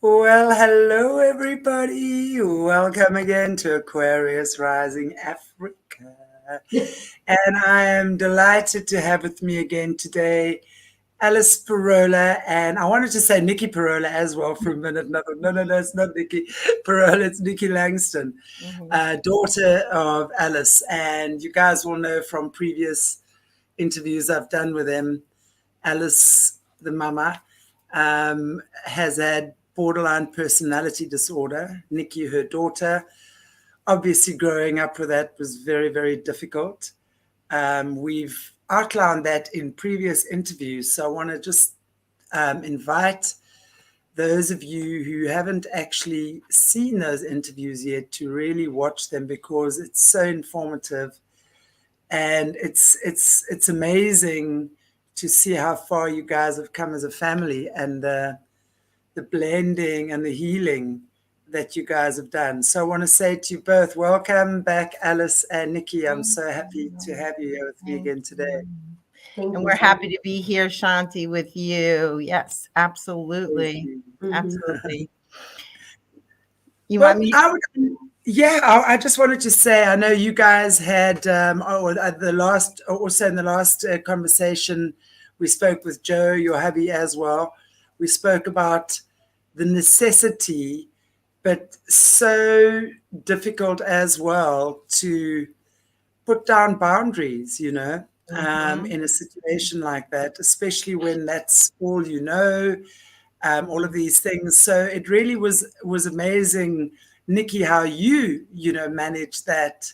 Well, hello everybody. Welcome again to Aquarius Rising Africa. And I am delighted to have with me again today Alice Pirola, and I wanted to say Niki Pirola as well for a minute. No, it's not Niki Pirola, it's Niki Langston, daughter of Alice. And you guys will know from previous interviews I've done with them, Alice, the mama, has had borderline personality disorder. Nikki, her daughter, obviously growing up with that was very, very difficult. We've outlined that in previous interviews. So I want to just invite those of you who haven't actually seen those interviews yet to really watch them, because it's so informative, and it's amazing to see how far you guys have come as a family, and the blending and the healing that you guys have done. So I want to say to you both, welcome back, Alice and Nikki. I'm so happy to have you here with me again today. And we're happy to be here, Shanti, with you. Yes, absolutely. Absolutely. You want me? I just wanted to say, I know you guys had, also in the last conversation, we spoke with Joe, your hubby, as well. We spoke about the necessity, but so difficult as well, to put down boundaries, in a situation like that, especially when that's all you know, all of these things. So it really was amazing, Nikki, how you managed that.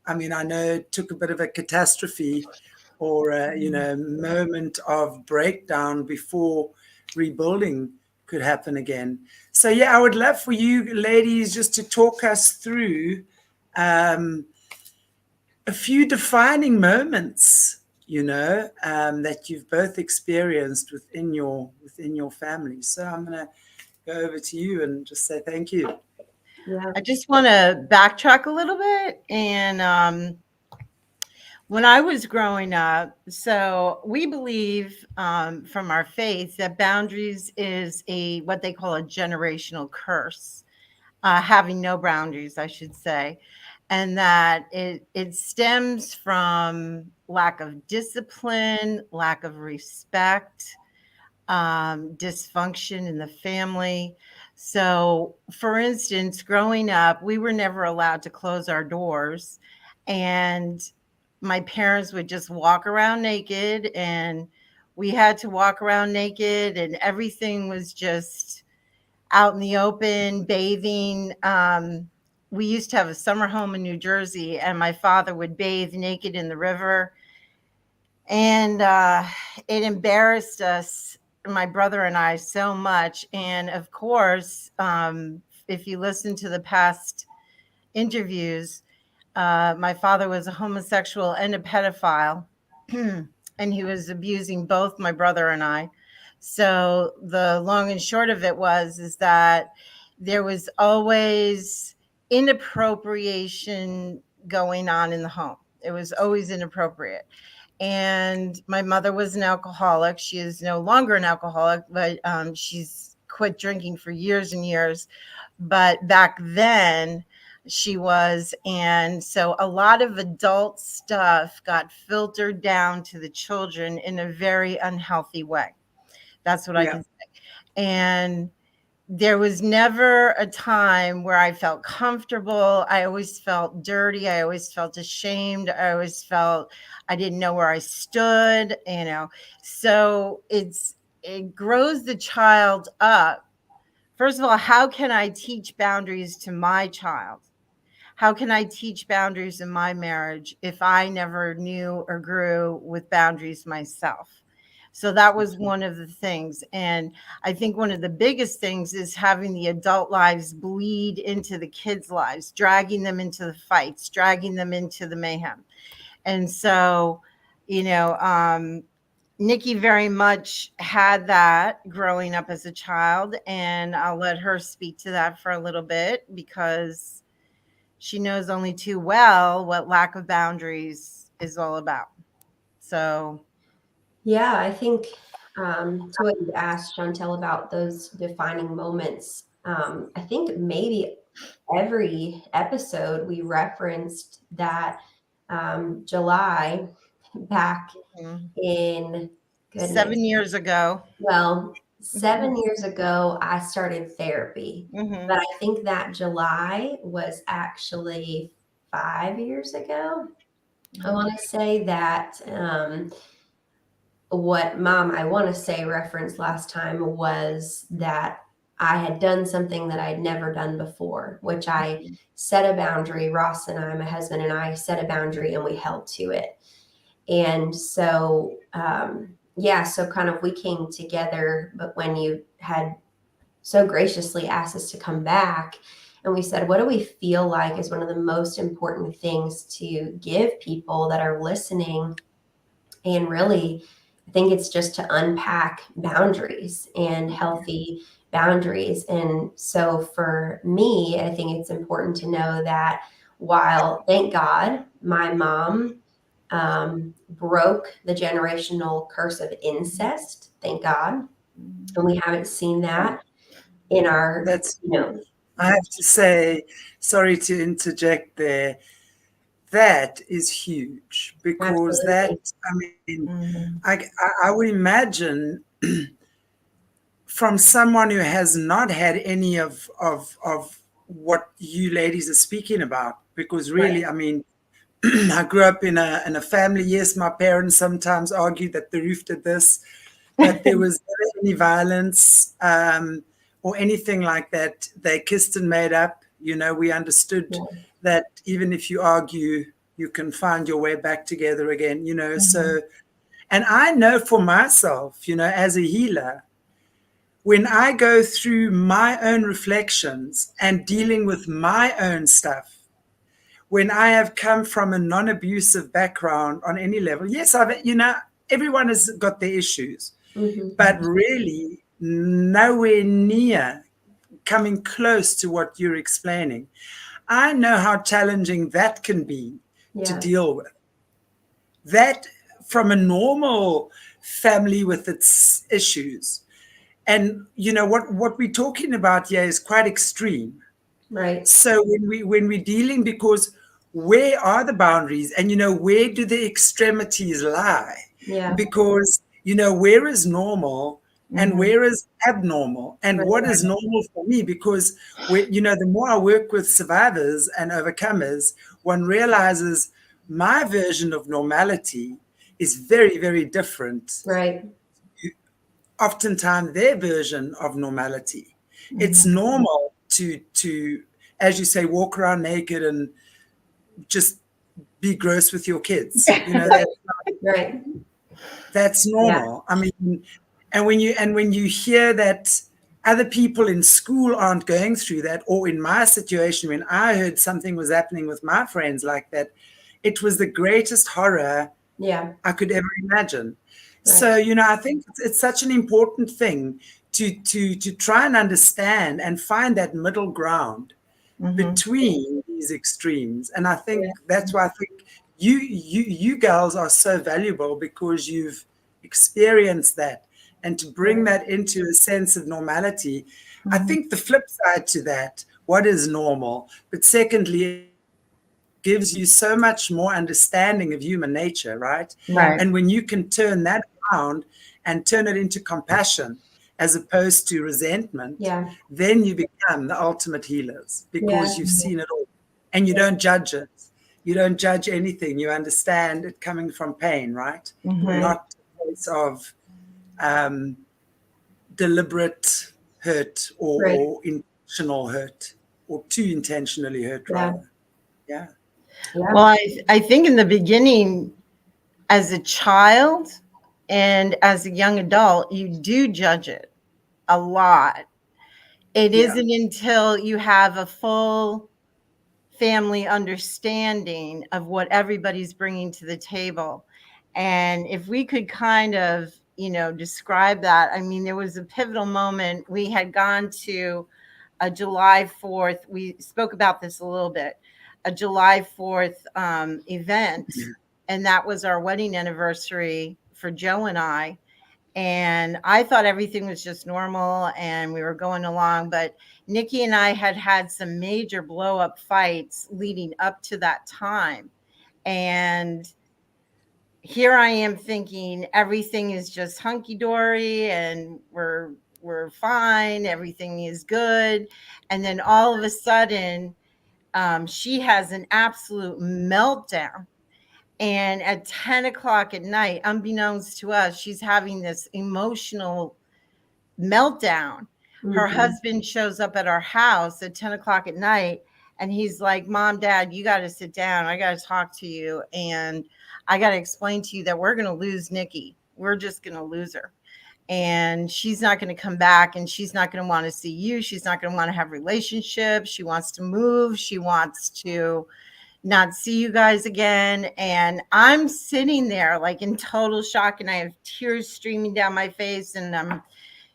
I mean, I know it took a bit of a catastrophe or a moment of breakdown before rebuilding could happen again. So yeah, I would love for you ladies just to talk us through a few defining moments, that you've both experienced within your family. So I'm gonna go over to you and just say thank you. Yeah. I just want to backtrack a little bit. And when I was growing up, so we believe from our faith that boundaries is what they call a generational curse, having no boundaries, I should say, and that it stems from lack of discipline, lack of respect, dysfunction in the family. So, for instance, growing up, we were never allowed to close our doors, and my parents would just walk around naked, and we had to walk around naked, and everything was just out in the open, bathing. We used to have a summer home in New Jersey, and my father would bathe naked in the river, and it embarrassed us, my brother and I, so much. And of course, if you listen to the past interviews, my father was a homosexual and a pedophile, and he was abusing both my brother and I. So the long and short of it is that there was always inappropriation going on in the home. It was always inappropriate. And my mother was an alcoholic. She is no longer an alcoholic, but she's quit drinking for years and years. But back then she was. And so a lot of adult stuff got filtered down to the children in a very unhealthy way. That's what I can say. And there was never a time where I felt comfortable. I always felt dirty. I always felt ashamed. I always felt I didn't know where I stood, So it grows the child up. First of all, how can I teach boundaries to my child? How can I teach boundaries in my marriage if I never knew or grew with boundaries myself? So that was one of the things. And I think one of the biggest things is having the adult lives bleed into the kids' lives, dragging them into the fights, dragging them into the mayhem. And so, Nikki very much had that growing up as a child. And I'll let her speak to that for a little bit, because she knows only too well what lack of boundaries is all about. So yeah, I think to what you asked, Chantelle, about those defining moments, I think maybe every episode we referenced that July back in, goodness, 7 years ago. Well, 7 years ago, I started therapy, but I think that July was actually 5 years ago. I want to say that what Mom, I want to say, referenced last time was that I had done something that I had never done before, which I set a boundary. Ross and I, my husband and I, set a boundary and we held to it. And so, so kind of we came together, but when you had so graciously asked us to come back, and we said, what do we feel like is one of the most important things to give people that are listening? And really, I think it's just to unpack boundaries and healthy boundaries. And so for me, I think it's important to know that while, thank God, my mom broke the generational curse of incest, thank God. And we haven't seen that in our, That's, I have to say, sorry to interject there, that is huge, because Absolutely. that, I mean, I would imagine from someone who has not had any of what you ladies are speaking about, because really, Right. I mean, I grew up in a family. Yes, my parents sometimes argued that the roof did this, but there was never any violence or anything like that. They kissed and made up. You know, we understood that even if you argue, you can find your way back together again, you know. So, and I know for myself, you know, as a healer, when I go through my own reflections and dealing with my own stuff, when I have come from a non-abusive background on any level, yes, everyone has got their issues, but really nowhere near coming close to what you're explaining. I know how challenging that can be to deal with. That from a normal family with its issues. And you know what we're talking about here is quite extreme. Right. So when we're dealing, because where are the boundaries, and you know, where do the extremities lie? Yeah. Because you know, where is normal and where is abnormal, and what is normal for me? Because you know, the more I work with survivors and overcomers, one realizes my version of normality is very, very different. Right. Oftentimes their version of normality. It's normal to, as you say, walk around naked and just be gross with your kids. You know, Right. that's normal. I mean, and when you hear that other people in school aren't going through that, or in my situation, when I heard something was happening with my friends like that, it was the greatest horror I could ever imagine. So, you know, I think it's such an important thing to try and understand and find that middle ground between these extremes. And I think that's why I think you girls are so valuable, because you've experienced that, and to bring that into a sense of normality. I think the flip side to that, what is normal, but secondly, gives you so much more understanding of human nature, right? And when you can turn that around and turn it into compassion as opposed to resentment, then you become the ultimate healers, because you've seen it all and you don't judge it. You don't judge anything. You understand it coming from pain, right? Not a place of deliberate hurt or intentional hurt, or too intentionally hurt, rather. Yeah. Well, I think in the beginning, as a child and as a young adult, you do judge it a lot. It isn't until you have a full family understanding of what everybody's bringing to the table. And if we could kind of, you know, describe that, I mean, there was a pivotal moment. We had gone to a July 4th. We spoke about this a little bit, a July 4th event. And that was our wedding anniversary for Joe and I. And I thought everything was just normal and we were going along. But Nikki and I had some major blow up fights leading up to that time. And here I am thinking everything is just hunky dory and we're fine, everything is good. And then all of a sudden, she has an absolute meltdown. And at 10 o'clock at night, unbeknownst to us, she's having this emotional meltdown. Her husband shows up at our house at 10 o'clock at night and he's like, Mom, Dad, you got to sit down. I got to talk to you. And I got to explain to you that we're going to lose Nikki. We're just going to lose her. And she's not going to come back and she's not going to want to see you. She's not going to want to have relationships. She wants to move. She wants to not see you guys again. And I'm sitting there like in total shock and I have tears streaming down my face and I'm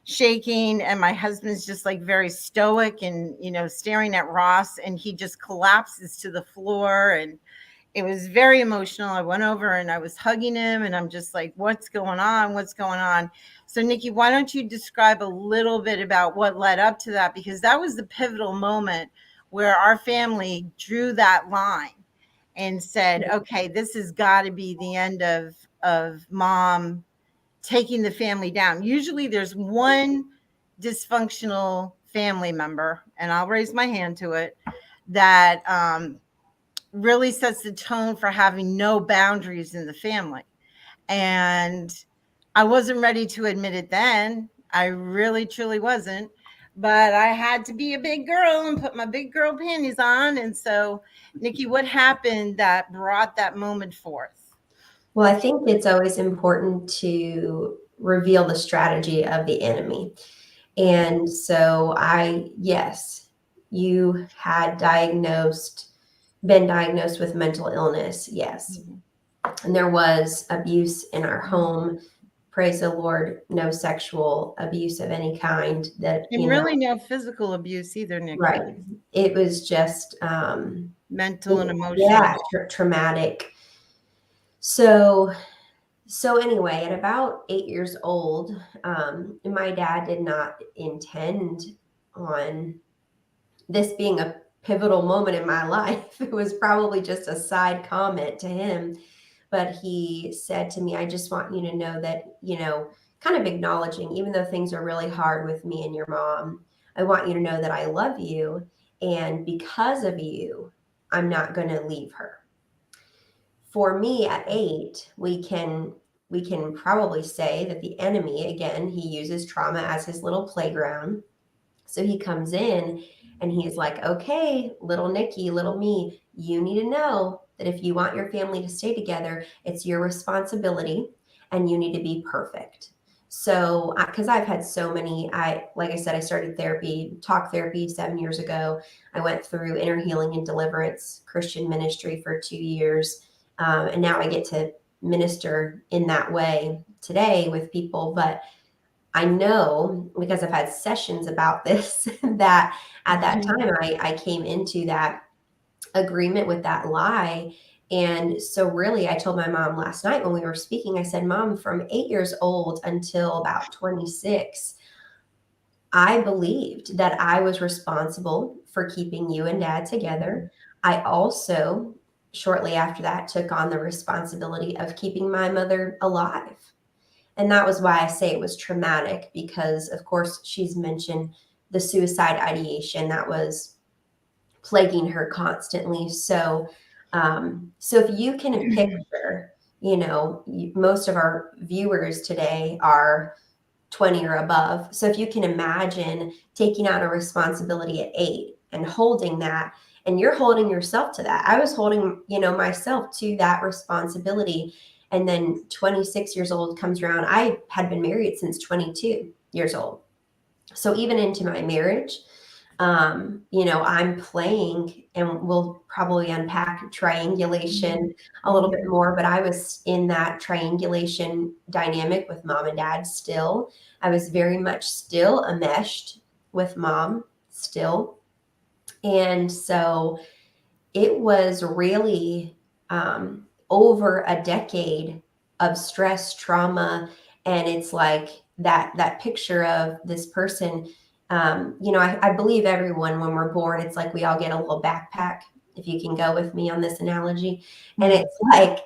shaking. And my husband's just like very stoic and, staring at Ross and he just collapses to the floor. And it was very emotional. I went over and I was hugging him and I'm just like, what's going on? What's going on? So Nikki, why don't you describe a little bit about what led up to that? Because that was the pivotal moment where our family drew that line and said, okay, this has got to be the end of Mom taking the family down. Usually there's one dysfunctional family member, and I'll raise my hand to it, that really sets the tone for having no boundaries in the family. And I wasn't ready to admit it then. I really, truly wasn't. But I had to be a big girl and put my big girl panties on. And so, Nikki, what happened that brought that moment forth? Well, I think it's always important to reveal the strategy of the enemy. And so yes, you had been diagnosed with mental illness. Yes. And there was abuse in our home. Praise the Lord, no sexual abuse of any kind. And really no physical abuse either, Nikki. Right. It was just mental and emotional. Yeah, traumatic. So anyway, at about 8 years old, my dad did not intend on this being a pivotal moment in my life. It was probably just a side comment to him. But he said to me, I just want you to know that, kind of acknowledging, even though things are really hard with me and your mom, I want you to know that I love you. And because of you, I'm not going to leave her. For me at 8, we can probably say that the enemy, again, he uses trauma as his little playground. So he comes in and he's like, okay, little Nikki, little me, you need to know that if you want your family to stay together, it's your responsibility and you need to be perfect. So, because I've had so many, like I said, I started talk therapy 7 years ago. I went through inner healing and deliverance, Christian ministry for 2 years. And now I get to minister in that way today with people. But I know, because I've had sessions about this, that at that time I came into that agreement with that lie. And so really, I told my mom last night when we were speaking, I said, Mom, from 8 years old until about 26, I believed that I was responsible for keeping you and Dad together. I also, shortly after that, took on the responsibility of keeping my mother alive. And that was why I say it was traumatic, because, of course, she's mentioned the suicide ideation that was plaguing her constantly. So if you can picture, most of our viewers today are 20 or above. So if you can imagine taking on a responsibility at 8 and holding that, and you're holding yourself to that. I was holding, myself to that responsibility. And then 26 years old comes around. I had been married since 22 years old. So even into my marriage, I'm playing, and we'll probably unpack triangulation a little bit more, but I was in that triangulation dynamic with Mom and Dad still. I was very much still enmeshed with Mom still. And so it was really over a decade of stress, trauma, And it's like that picture of this person. I believe everyone, when we're born, it's like we all get a little backpack, if you can go with me on this analogy. And it's like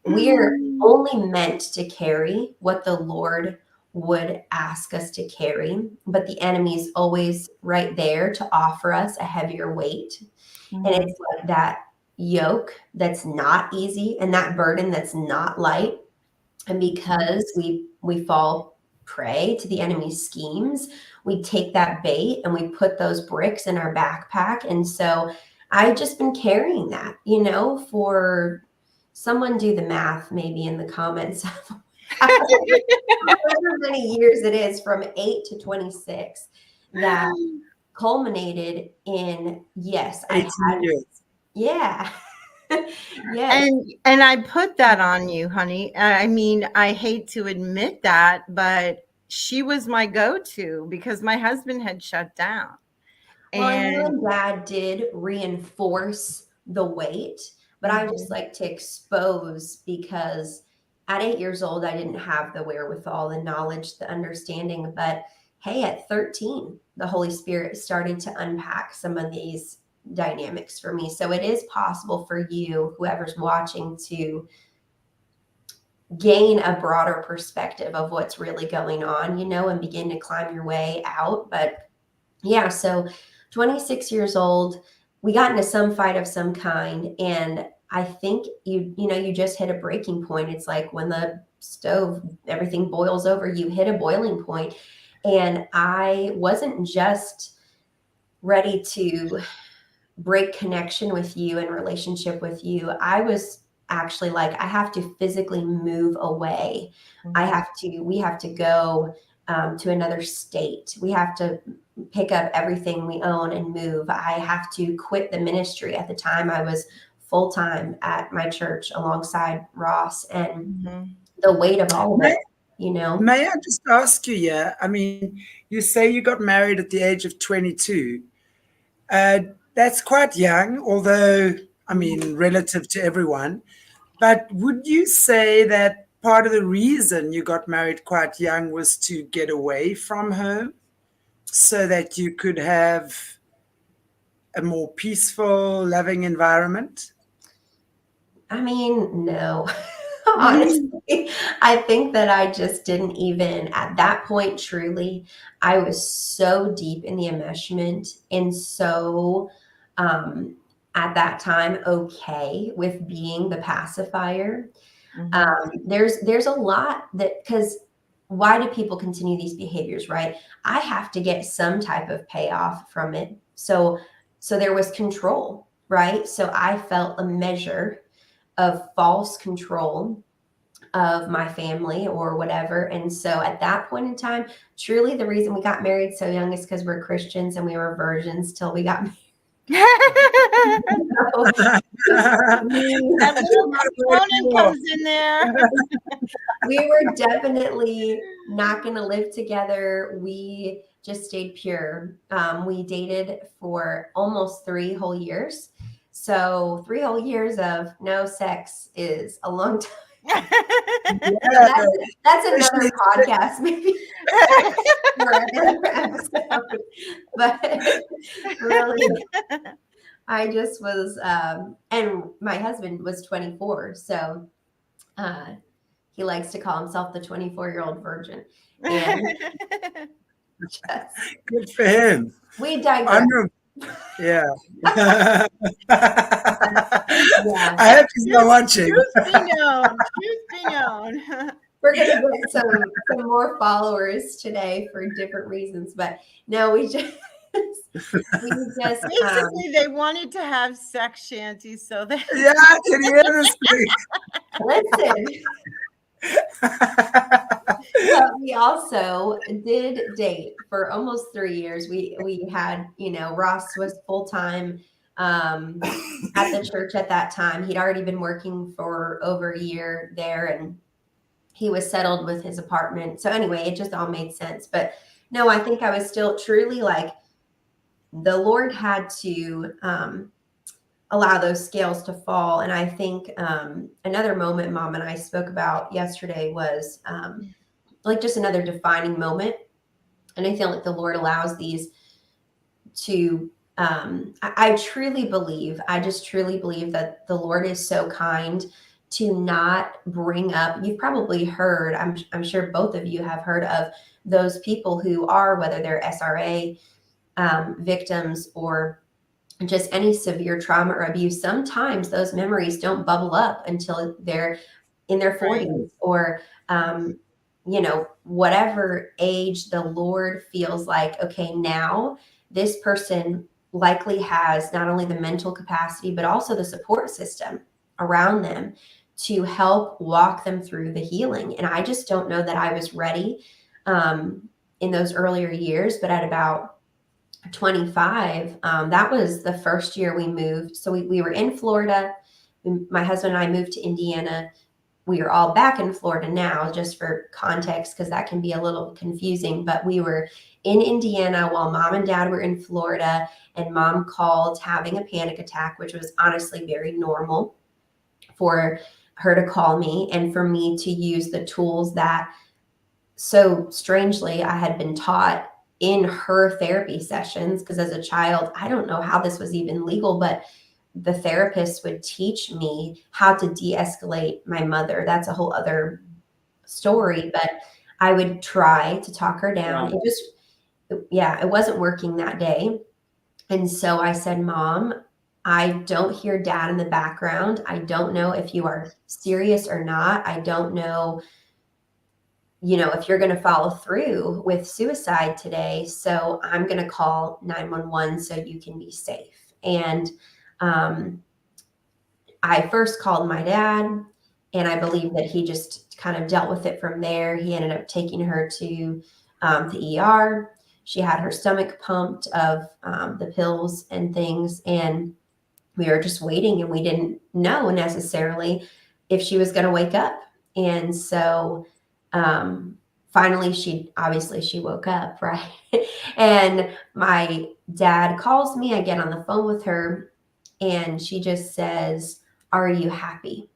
we're only meant to carry what the Lord would ask us to carry, but the enemy is always right there to offer us a heavier weight. And it's like that yoke that's not easy and that burden that's not light. And because we fall prey to the enemy's schemes, we take that bait and we put those bricks in our backpack. And so I've just been carrying that, for someone do the math maybe in the comments. However many years it is, from 8 to 26, that culminated in, yes, I 18 had, years. yeah. Yes. And I put that on you, honey. I mean, I hate to admit that, but she was my go-to because my husband had shut down. Well, and you and Dad did reinforce the weight, but I just like to expose, because at 8 years old, I didn't have the wherewithal, the knowledge, the understanding. But hey, at 13, the Holy Spirit started to unpack some of these dynamics for me. So it is possible for you, whoever's watching, to gain a broader perspective of what's really going on, and begin to climb your way out. But yeah, so 26 years old, we got into some fight of some kind. And I think you just hit a breaking point. It's like when the stove, everything boils over, you hit a boiling point. And I wasn't just ready to break connection with you and relationship with you. I was actually like, I have to physically move away. We have to go to another state. We have to pick up everything we own and move. I have to quit the ministry. At the time, I was full-time at my church alongside Ross, and the weight of all of it, May I just ask you, yeah? I mean, you say you got married at the age of 22. That's quite young, although, I mean, relative to everyone. But would you say that part of the reason you got married quite young was to get away from home so that you could have a more peaceful, loving environment? I mean, no. Honestly, I think that I just didn't even, at that point, truly, I was so deep in the enmeshment and so at that time okay with being the pacifier. There's a lot that, because why do people continue these behaviors, right? I have to get some type of payoff from it. So there was control, right? So I felt a measure of false control of my family or whatever. And so at that point in time, truly the reason we got married so young is because we're Christians and we were virgins till we got married. That little component comes in there. We were definitely not going to live together. We just stayed pure. We dated for almost 3 whole years. So 3 whole years of no sex is a long time. That's another podcast, maybe. For another episode. But really, I just was, and my husband was 24, so he likes to call himself the 24-year-old virgin. And good for him. We digress. Yeah. I hope he's not watching. Truth be known. We're going to get some more followers today for different reasons, but no, we just basically they wanted to have sex shanties, so that I can hear this thing. Listen. But we also did date for almost 3 years. We had, Ross was full-time at the church at that time. He'd already been working for over a year there, and he was settled with his apartment. So anyway, it just all made sense. But no, I think I was still truly like, the Lord had to allow those scales to fall. And I think another moment Mom and I spoke about yesterday was like just another defining moment. And I feel like the Lord allows these to, I truly believe, I just truly believe that the Lord is so kind to not bring up, you've probably heard, I'm sure both of you have heard of those people who are, whether they're SRA victims or just any severe trauma or abuse. Sometimes those memories don't bubble up until they're in their 40s or, you know, whatever age the Lord feels like, okay, now this person likely has not only the mental capacity, but also the support system around them to help walk them through the healing. And I just don't know that I was ready in those earlier years, but at about 25, that was the first year we moved. So we were in Florida. My husband and I moved to Indiana. We are all back in Florida now, just for context, because that can be a little confusing. But we were in Indiana while mom and dad were in Florida, and mom called having a panic attack, which was honestly very normal for her to call me and for me to use the tools that so strangely I had been taught in her therapy sessions. Because as a child, I don't know how this was even legal, but the therapist would teach me how to de-escalate my mother. That's a whole other story, but I would try to talk her down. Wow. It wasn't working that day. And so I said, Mom, I don't hear Dad in the background. I don't know if you are serious or not. I don't know, if you're going to follow through with suicide today. So I'm going to call 911 so you can be safe. And I first called my dad, and I believe that he just kind of dealt with it from there. He ended up taking her to the ER. She had her stomach pumped of the pills and things. And we were just waiting, and we didn't know necessarily if she was going to wake up. And so finally, she woke up, right? And my dad calls me. I get on the phone with her, and she just says, "Are you happy?"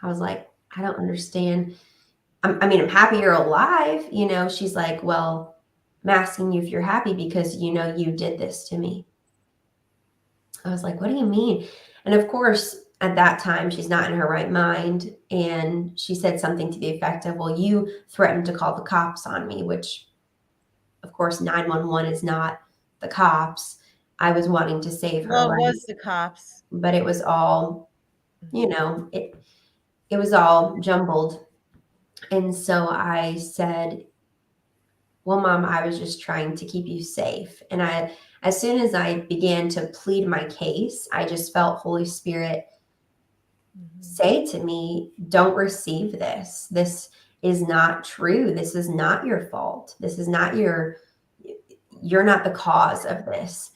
I was like, I don't understand. I'm happy you're alive. She's like, well, I'm asking you if you're happy because, you did this to me. I was like, what do you mean? And of course, at that time, she's not in her right mind. And she said something to the effect of, well, you threatened to call the cops on me, which, of course, 911 is not the cops. I was wanting to save her Well, life. it was the cops. But it was all, it was all jumbled. And so I said, well, Mom, I was just trying to keep you safe. And as soon as I began to plead my case, I just felt Holy Spirit say to me, don't receive this. This is not true. This is not your fault. This is not you're not the cause of this.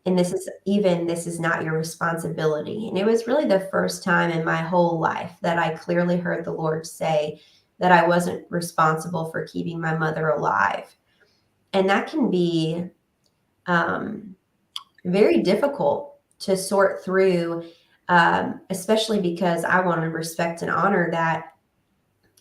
And this is not your responsibility. And it was really the first time in my whole life that I clearly heard the Lord say that I wasn't responsible for keeping my mother alive. And that can be very difficult to sort through, especially because I want to respect and honor that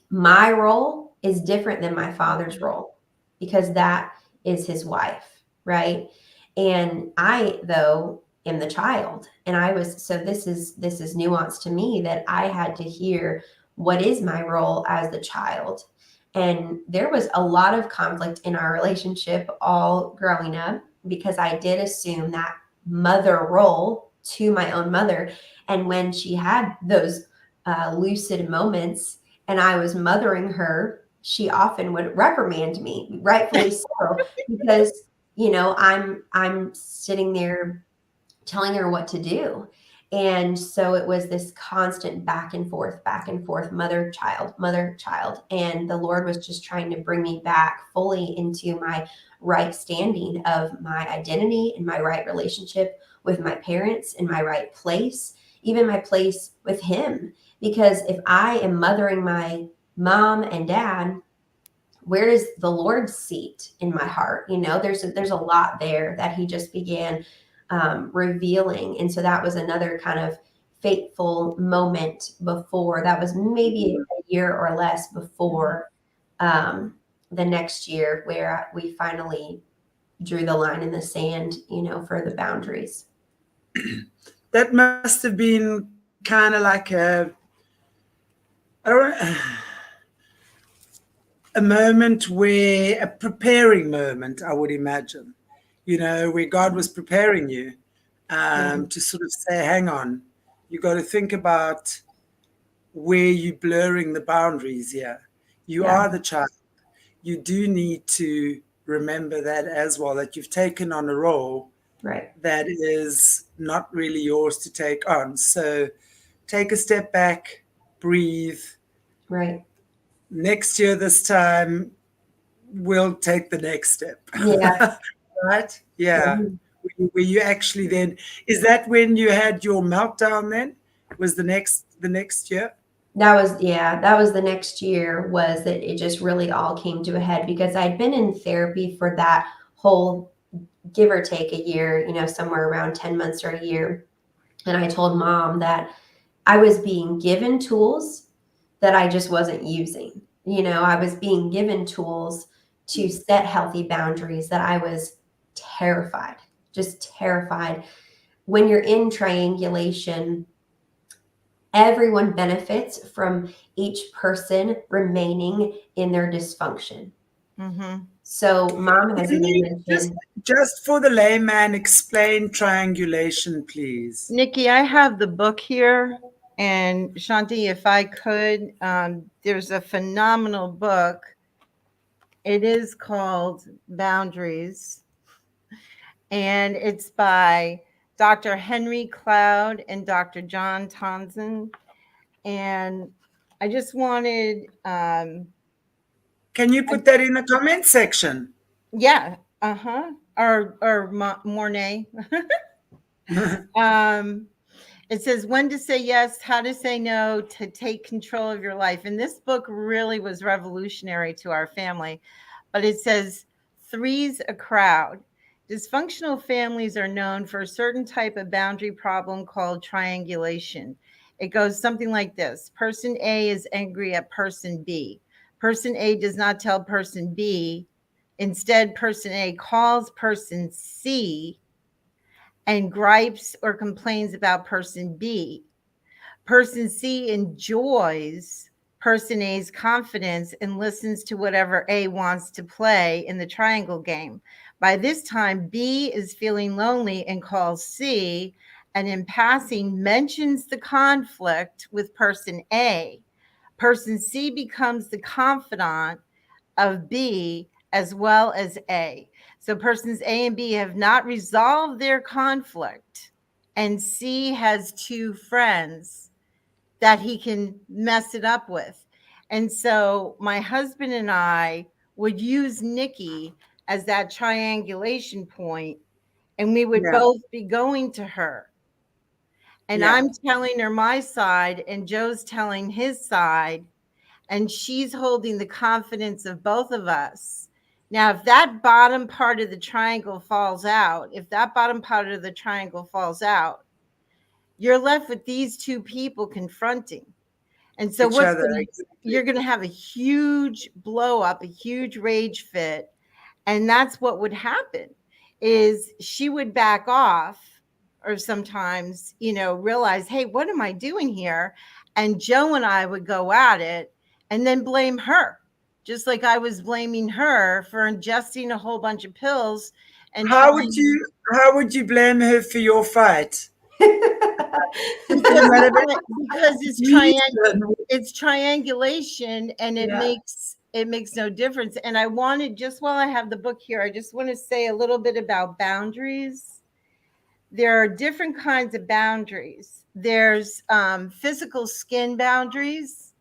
my role is different than my father's role, because that is his wife, right? And I, though, am the child. And this is nuance to me, that I had to hear what is my role as the child. And there was a lot of conflict in our relationship all growing up, because I did assume that mother role to my own mother. And when she had those lucid moments and I was mothering her, she often would reprimand me, rightfully so, because I'm sitting there telling her what to do. And so it was this constant back and forth, mother, child. And the Lord was just trying to bring me back fully into my right standing of my identity and my right relationship with my parents, and my right place, even my place with him. Because if I am mothering my mom and dad, where is the Lord's seat in my heart? There's a lot there that he just began revealing. And so that was another kind of fateful moment before. That was maybe a year or less before the next year where we finally drew the line in the sand, for the boundaries. That must have been kind of like I don't a moment where, a preparing moment, I would imagine, where God was preparing you to sort of say, hang on, you got to think about where you're blurring the boundaries here. You are the child. You do need to remember that as well, that you've taken on a role that is not really yours to take on. So take a step back, breathe. Right. Next year, this time, we'll take the next step. Yeah. Right? Yeah. Were you actually then, is that when you had your meltdown then? Was the next year? That was the next year, was that it just really all came to a head, because I'd been in therapy for that whole, give or take a year, somewhere around 10 months or a year. And I told Mom that I was being given tools that I just wasn't using. I was being given tools to set healthy boundaries that I was terrified, just terrified. When you're in triangulation, everyone benefits from each person remaining in their dysfunction. Mm-hmm. So Mom has mentioned, just for the layman, explain triangulation, please. Nikki, I have the book here, and Shanti, if I could, there's a phenomenal book. It is called Boundaries, and it's by Dr. Henry Cloud and Dr. John Townsend. And I just wanted, can you put that in the comment section? Yeah, or Morné. It says when to say yes, how to say no, to take control of your life. And this book really was revolutionary to our family. But it says three's a crowd. Dysfunctional families are known for a certain type of boundary problem called triangulation. It goes something like this. Person A is angry at person B. Person A does not tell person B. Instead, person A calls person C and gripes or complains about person B. Person C enjoys person A's confidence and listens to whatever A wants to play in the triangle game. By this time, B is feeling lonely and calls C, and in passing mentions the conflict with person A. Person C becomes the confidant of B as well as A. So persons A and B have not resolved their conflict, and C has two friends that he can mess it up with. And so my husband and I would use Nikki as that triangulation point, and we would both be going to her. And I'm telling her my side, and Joe's telling his side, and she's holding the confidence of both of us. Now, if that bottom part of the triangle falls out, you're left with these two people confronting. And so you're going to have a huge blow up, a huge rage fit. And that's what would happen, is she would back off, or sometimes, realize, hey, what am I doing here? And Joe and I would go at it and then blame her, just like I was blaming her for ingesting a whole bunch of pills. And how would you blame her for your fight? because it's triangulation, and it makes no difference. And I wanted, just while I have the book here, I just want to say a little bit about boundaries. There are different kinds of boundaries. There's physical skin boundaries,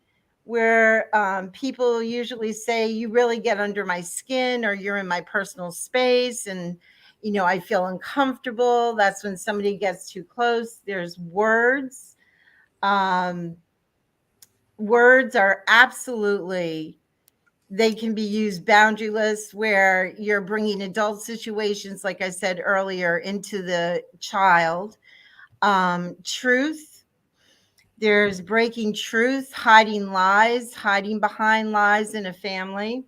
where people usually say, you really get under my skin, or you're in my personal space, and I feel uncomfortable. That's when somebody gets too close. There's words. Words are absolutely, they can be used boundaryless, where you're bringing adult situations, like I said earlier, into the child. Truth. There's breaking truth, hiding lies, hiding behind lies in a family.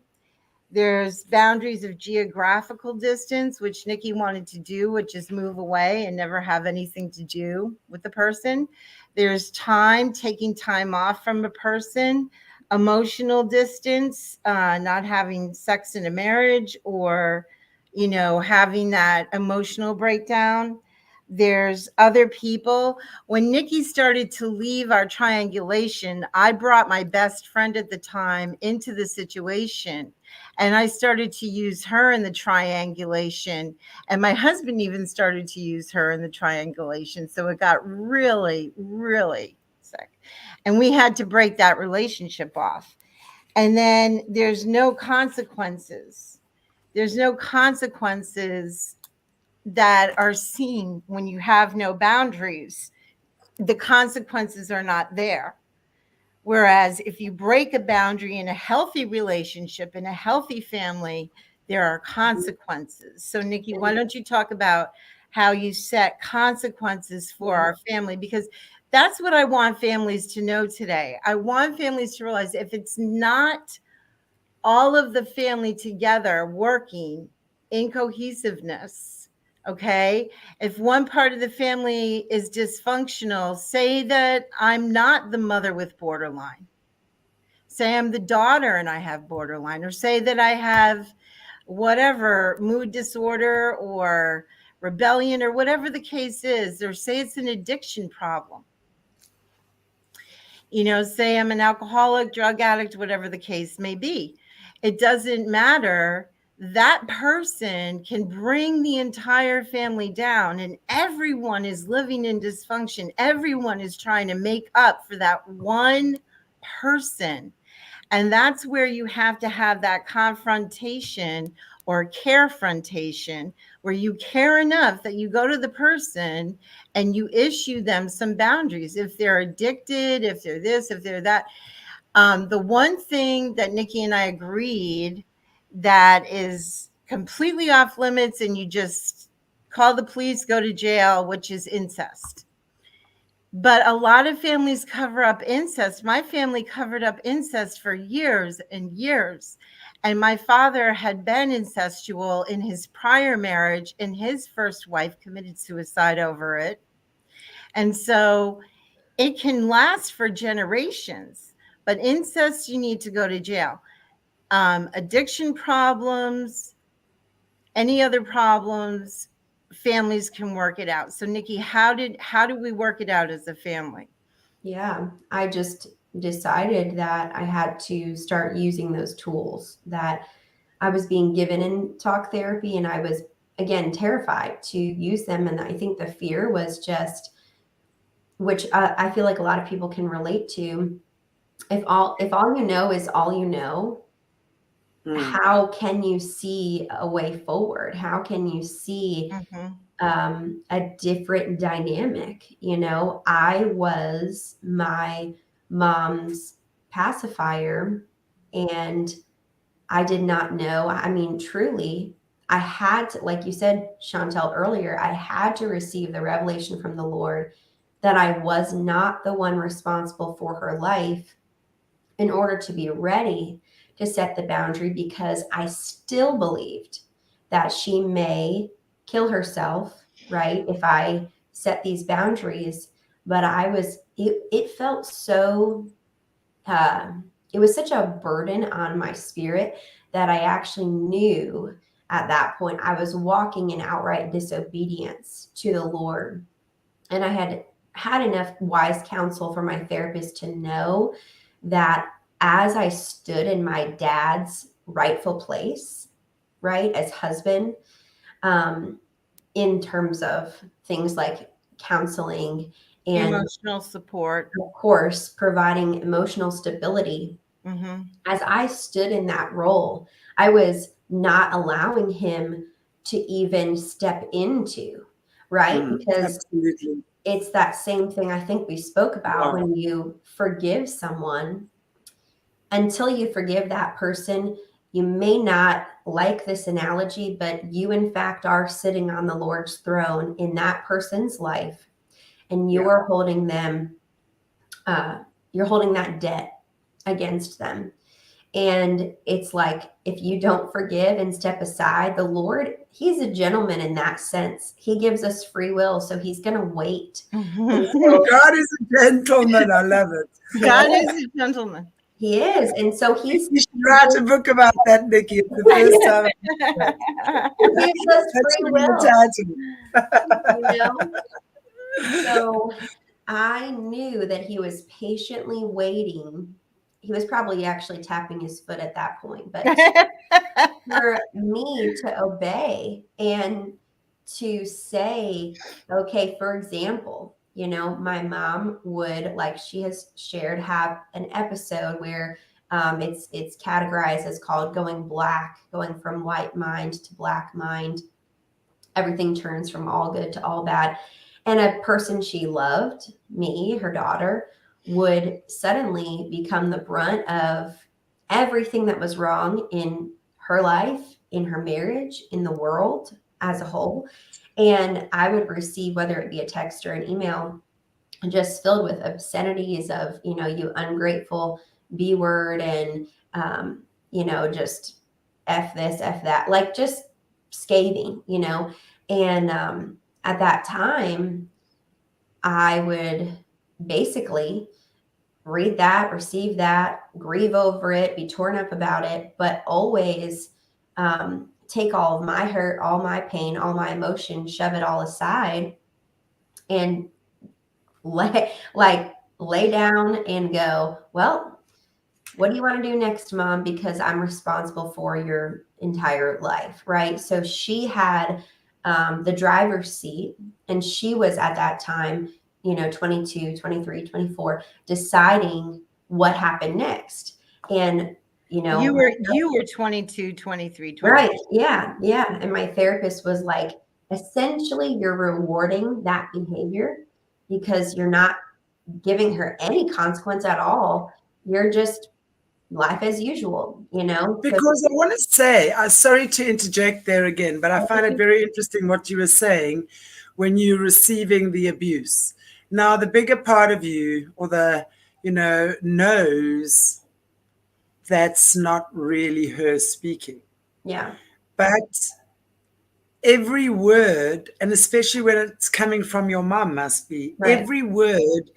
There's boundaries of geographical distance, which Nikki wanted to do, which is move away and never have anything to do with the person. There's time, taking time off from a person. Emotional distance, not having sex in a marriage, or, having that emotional breakdown. There's other people. When Nikki started to leave our triangulation, I brought my best friend at the time into the situation, and I started to use her in the triangulation. And my husband even started to use her in the triangulation. So it got really, really sick. And we had to break that relationship off. And then there's no consequences. There's no consequences that are seen when you have no boundaries. The consequences are not there. Whereas if you break a boundary in a healthy relationship, in a healthy family, there are consequences. So, Nikki, why don't you talk about how you set consequences for our family? Because that's what I want families to know today. I want families to realize if it's not all of the family together working in cohesiveness, okay, if one part of the family is dysfunctional, say that I'm not the mother with borderline, say I'm the daughter and I have borderline, or say that I have whatever mood disorder or rebellion or whatever the case is, or say it's an addiction problem, say I'm an alcoholic, drug addict, whatever the case may be. It doesn't matter. That person can bring the entire family down, and everyone is living in dysfunction. Everyone is trying to make up for that one person. And that's where you have to have that confrontation or carefrontation, where you care enough that you go to the person and you issue them some boundaries. If they're addicted, if they're this, if they're that. The one thing that Nikki and I agreed that is completely off limits, and you just call the police, go to jail, which is incest. But a lot of families cover up incest. My family covered up incest for years and years. And my father had been incestual in his prior marriage, and his first wife committed suicide over it. And so it can last for generations. But incest, you need to go to jail. Addiction problems, any other problems, families can work it out. So Nikki, how do we work it out as a family? Yeah, I just decided that I had to start using those tools that I was being given in talk therapy, and I was, again, terrified to use them. And I think the fear was just, which I feel like a lot of people can relate to. If all you know is all you know, how can you see a way forward? How can you see a different dynamic? I was my mom's pacifier, and I did not know. I mean, truly, I had to, like you said, Chantelle, earlier, I had to receive the revelation from the Lord that I was not the one responsible for her life in order to be ready to set the boundary, because I still believed that she may kill herself, right, if I set these boundaries. But it felt so, it was such a burden on my spirit that I actually knew at that point I was walking in outright disobedience to the Lord. And I had enough wise counsel from my therapist to know that as I stood in my dad's rightful place, right, as husband, in terms of things like counseling and emotional support, of course, providing emotional stability. As I stood in that role, I was not allowing him to even step into, right? Because absolutely. It's that same thing I think we spoke about. When you forgive someone, until you forgive that person, you may not like this analogy, but you in fact are sitting on the Lord's throne in that person's life, and you are holding them you're holding that debt against them. And it's like, if you don't forgive and step aside, the Lord, he's a gentleman in that sense. He gives us free will, so he's going to wait. And so, God is a gentleman. I love it. God is a gentleman. he is. And so You should write a book about that, Nikki. It's the first time. he gives us That's free the will. title. So I knew that he was patiently waiting. He was probably actually tapping his foot at that point, but for me to obey and to say, okay, for example, my mom would, like she has shared, have an episode where it's categorized as called going black, going from white mind to black mind. Everything turns from all good to all bad. And a person she loved, me, her daughter, would suddenly become the brunt of everything that was wrong in her life, in her marriage, in the world as a whole. And I would receive, whether it be a text or an email, just filled with obscenities of, you ungrateful B word, and, just F this, F that, like just scathing, And at that time, I would basically read that, receive that, grieve over it, be torn up about it, but always take all of my hurt, all my pain, all my emotion, shove it all aside, and lay down and go, well, what do you want to do next, Mom? Because I'm responsible for your entire life, right? So she had the driver's seat, and she was at that time, 22, 23, 24, deciding what happened next. And, you were 22, 23, 24. Right. Yeah. Yeah. And my therapist was like, essentially, you're rewarding that behavior because you're not giving her any consequence at all. You're just life as usual, Because I want to say, sorry to interject there again, but I find it very interesting what you were saying when you're receiving the abuse. Now, the bigger part of you, or the, knows that's not really her speaking. Yeah. But every word, and especially when it's coming from your mom, must be, Right. every word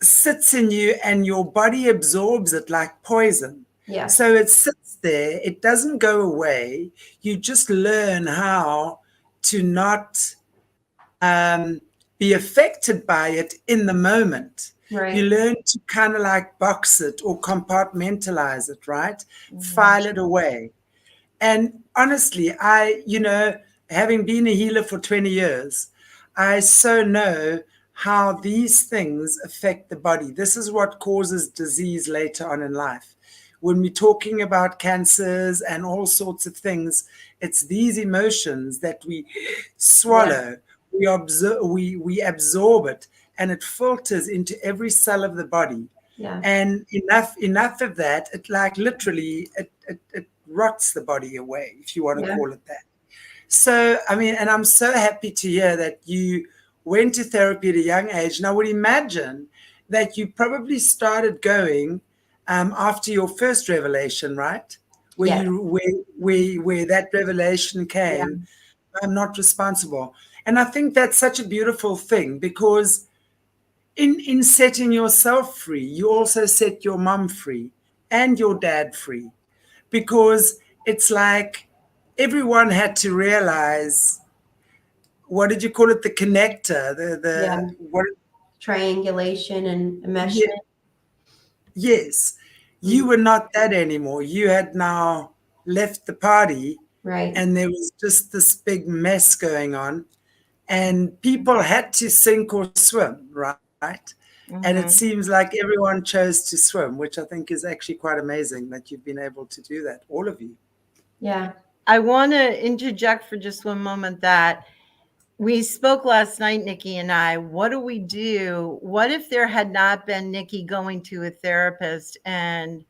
sits in you and your body absorbs it like poison. Yeah. So it sits there, it doesn't go away. You just learn how to not be affected by it in the moment. Right. You learn to kind of like box it or compartmentalize it, right? Mm-hmm. File it away. And honestly, having been a healer for 20 years, I so know how these things affect the body. This is what causes disease later on in life. When we're talking about cancers and all sorts of things, it's these emotions that we swallow, we absorb it, and it filters into every cell of the body. Yeah. And enough of that, it like literally, it rots the body away, if you want to call it that. So, I mean, and I'm so happy to hear that you went to therapy at a young age. And I would imagine that you probably started going after your first revelation, right? Where that revelation came, I'm not responsible. And I think that's such a beautiful thing, because in setting yourself free, you also set your mom free and your dad free, because it's like everyone had to realize, what did you call it? The connector, what? Triangulation and enmeshment. Yes. You were not that anymore. You had now left the party. Right. And there was just this big mess going on. And people had to sink or swim, right? Mm-hmm. And it seems like everyone chose to swim, which I think is actually quite amazing that you've been able to do that, all of you. Yeah. I want to interject for just one moment that we spoke last night, Nikki and I. What do we do? What if there had not been Nikki going to a therapist and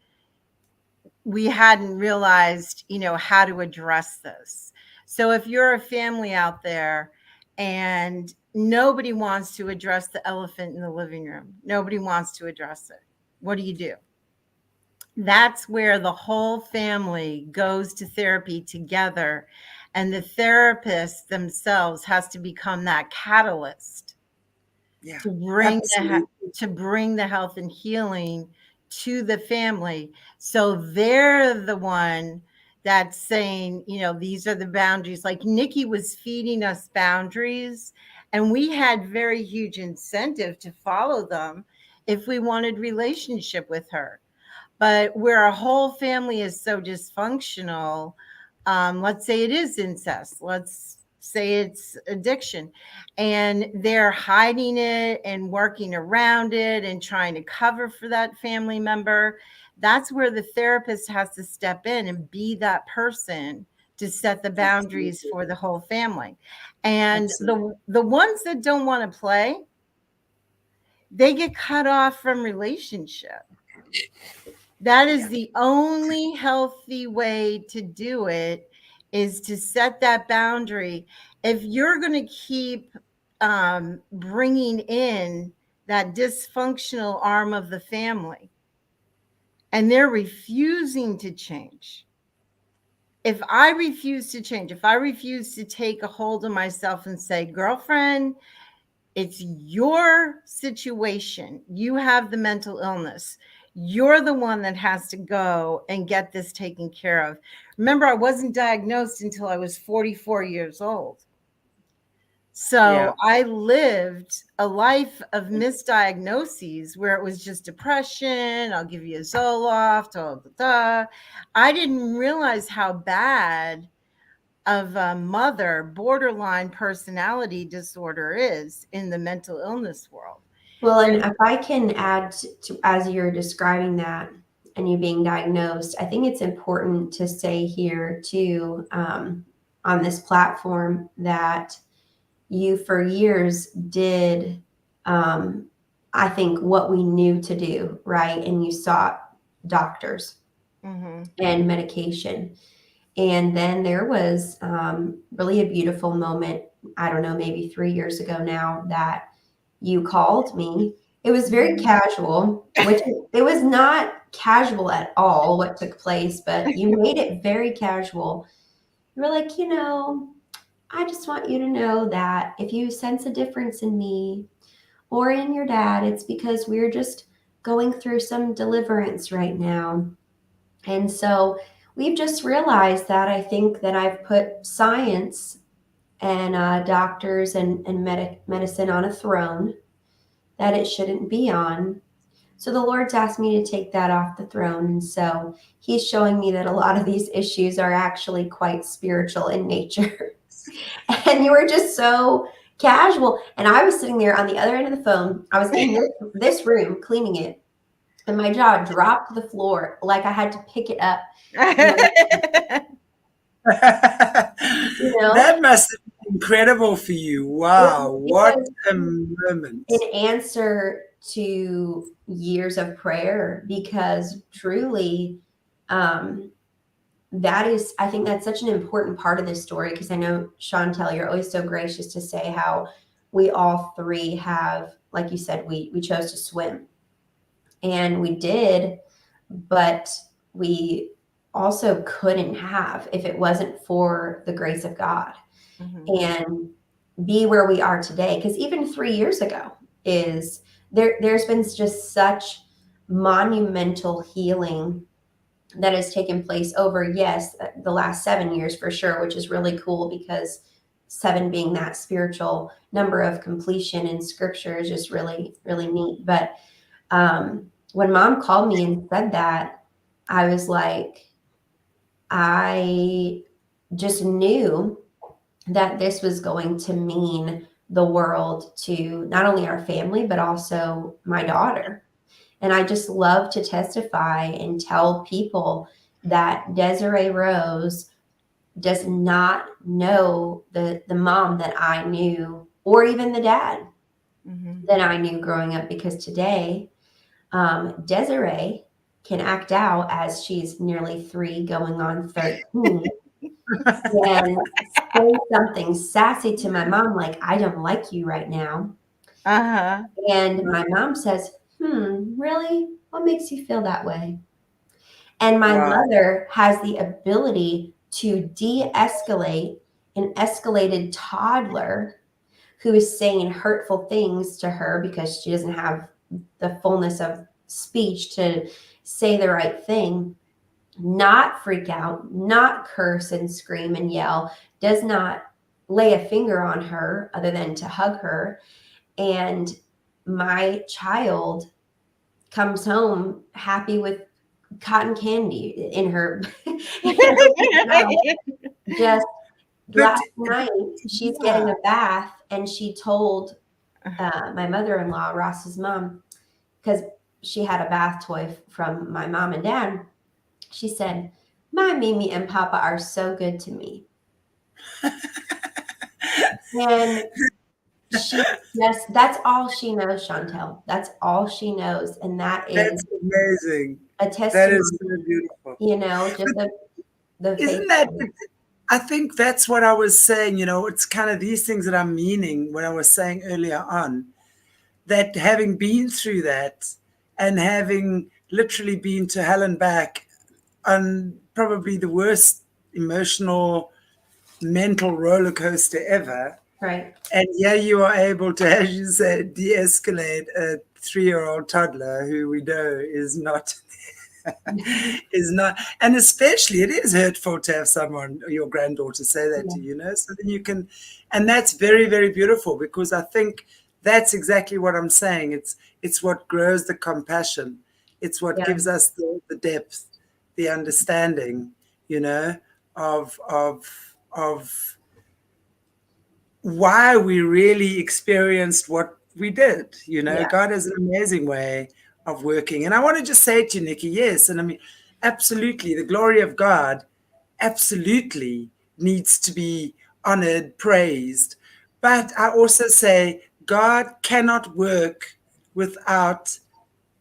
we hadn't realized, how to address this? So if you're a family out there and nobody wants to address the elephant in the living room. Nobody wants to address it. What do? That's where the whole family goes to therapy together, and the therapist themselves has to become that catalyst to bring the health and healing to the family. So they're the one that's saying, you know, these are the boundaries. Like Nikki was feeding us boundaries, and we had very huge incentive to follow them if we wanted relationship with her. But where our whole family is so dysfunctional, let's say it is incest, let's say it's addiction, and they're hiding it and working around it and trying to cover for that family member, that's where the therapist has to step in and be that person to set the boundaries for the whole family. And the ones that don't want to play, they get cut off from relationship. That is the only healthy way to do it, is to set that boundary. If you're going to keep bringing in that dysfunctional arm of the family and they're refusing to change, if I refuse to change, if I refuse to take a hold of myself and say, girlfriend, it's your situation, you have the mental illness, you're the one that has to go and get this taken care of. Remember, I wasn't diagnosed until I was 44 years old. So I lived a life of misdiagnoses where it was just depression. I'll give you a Zoloft. I didn't realize how bad of a mother borderline personality disorder is in the mental illness world. Well, and if I can add to, as you're describing that and you being diagnosed, I think it's important to say here too, on this platform, that you for years did, I think, what we knew to do, right? And you sought doctors and medication. And then there was really a beautiful moment, I don't know, maybe 3 years ago now, that you called me. It was very casual, which it was not casual at all what took place, but you made it very casual. You were like, you know, I just want you to know that if you sense a difference in me or in your dad, it's because we're just going through some deliverance right now. And so we've just realized that I think that I've put science and doctors and medicine on a throne that it shouldn't be on. So the Lord's asked me to take that off the throne. And so he's showing me that a lot of these issues are actually quite spiritual in nature. And you were just so casual. And I was sitting there on the other end of the phone. I was in this room cleaning it. And my jaw dropped to the floor like I had to pick it up. You know? That must have been incredible for you. Wow, what a moment. An answer to years of prayer, because truly, that is, I think that's such an important part of this story, because I know, Chantelle, you're always so gracious to say how we all three have, like you said, we chose to swim. And we did, but we also couldn't have if it wasn't for the grace of God and be where we are today. Because even 3 years ago there's been just such monumental healing that has taken place over, yes, the last 7 years for sure, which is really cool, because 7 being that spiritual number of completion in scripture is just really, really neat. But when Mom called me and said that, I was like, I just knew that this was going to mean the world to not only our family, but also my daughter. And I just love to testify and tell people that Desiree Rose does not know the mom that I knew, or even the dad that I knew growing up, because today, Desiree can act out as she's nearly 3 going on 13 and say something sassy to my mom, like, I don't like you right now. Uh-huh. And my mom says, really? What makes you feel that way? And my Wow. mother has the ability to de-escalate an escalated toddler who is saying hurtful things to her because she doesn't have the fullness of speech to say the right thing, not freak out, not curse and scream and yell, does not lay a finger on her other than to hug her. And my child comes home happy with cotton candy in her, just But last night she's getting a bath, and she told my mother-in-law, Ross's mom, because she had a bath toy from my mom and dad. She said, my Mimi and Papa are so good to me. And she just, that's all she knows, Chantelle. That's all she knows. And that's amazing. A testimony. That is so beautiful. You know, just the Isn't that, I think that's what I was saying, you know, it's kind of these things that I'm meaning when I was saying earlier on, that having been through that and having literally been to hell and back on probably the worst emotional, mental roller coaster ever. Right. And yeah, you are able to, as you say, de-escalate a 3-year-old toddler who we know is not, and especially it is hurtful to have someone, your granddaughter, say that to you, you know, so then you can, and that's very, very beautiful, because I think that's exactly what I'm saying. It's what grows the compassion. It's what gives us the depth, the understanding, you know, of why we really experienced what we did. You know, God has an amazing way of working. And I want to just say to you, Nikki, yes, and I mean, absolutely, the glory of God absolutely needs to be honored, praised. But I also say God cannot work without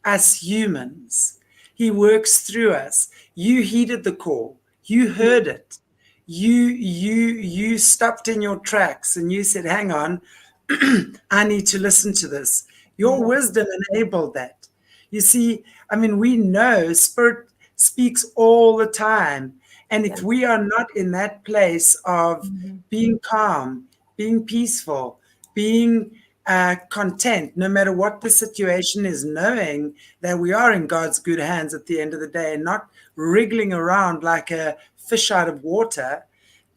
us humans. He works through us. You heeded the call. You heard it. You stopped in your tracks and you said, hang on, I need to listen to this. Your wisdom enabled that. You see, I mean, we know Spirit speaks all the time. And if we are not in that place of being calm, being peaceful, being content, no matter what the situation is, knowing that we are in God's good hands at the end of the day, and not wriggling around like a fish out of water,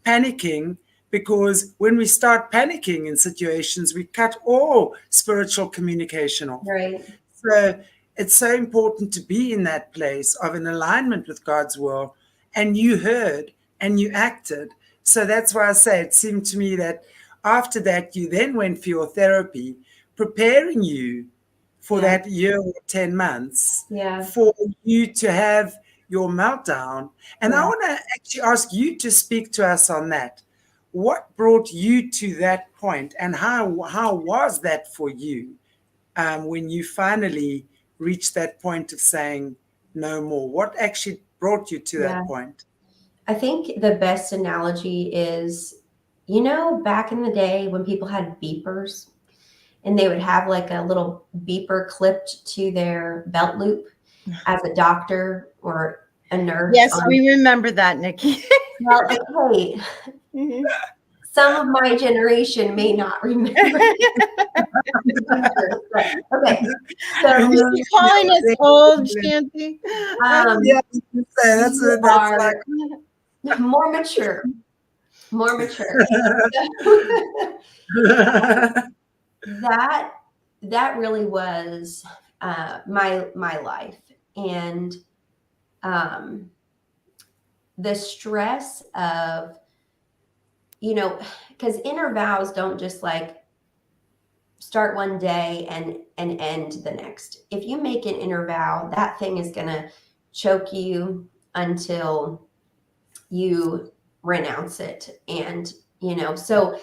panicking, because when we start panicking in situations, we cut all spiritual communication off. Right. So it's so important to be in that place of an alignment with God's will, and you heard and you acted. So that's why I say it seemed to me that after that, you then went for your therapy, preparing you for that year or 10 months for you to have your meltdown. And I want to actually ask you to speak to us on that. What brought you to that point, and how was that for you when you finally reached that point of saying no more? What actually brought you to that point? I think the best analogy is, you know, back in the day when people had beepers and they would have like a little beeper clipped to their belt loop as a doctor or a nurse. Yes, we remember that, Nikki. Well, okay. Some of my generation may not remember. Okay. So you're calling us old, Shanty? Yeah, that's like more mature. More mature. That really was my life. And the stress of, you know, because inner vows don't just like start one day and end the next. If you make an inner vow, that thing is going to choke you until you renounce it. And, you know, so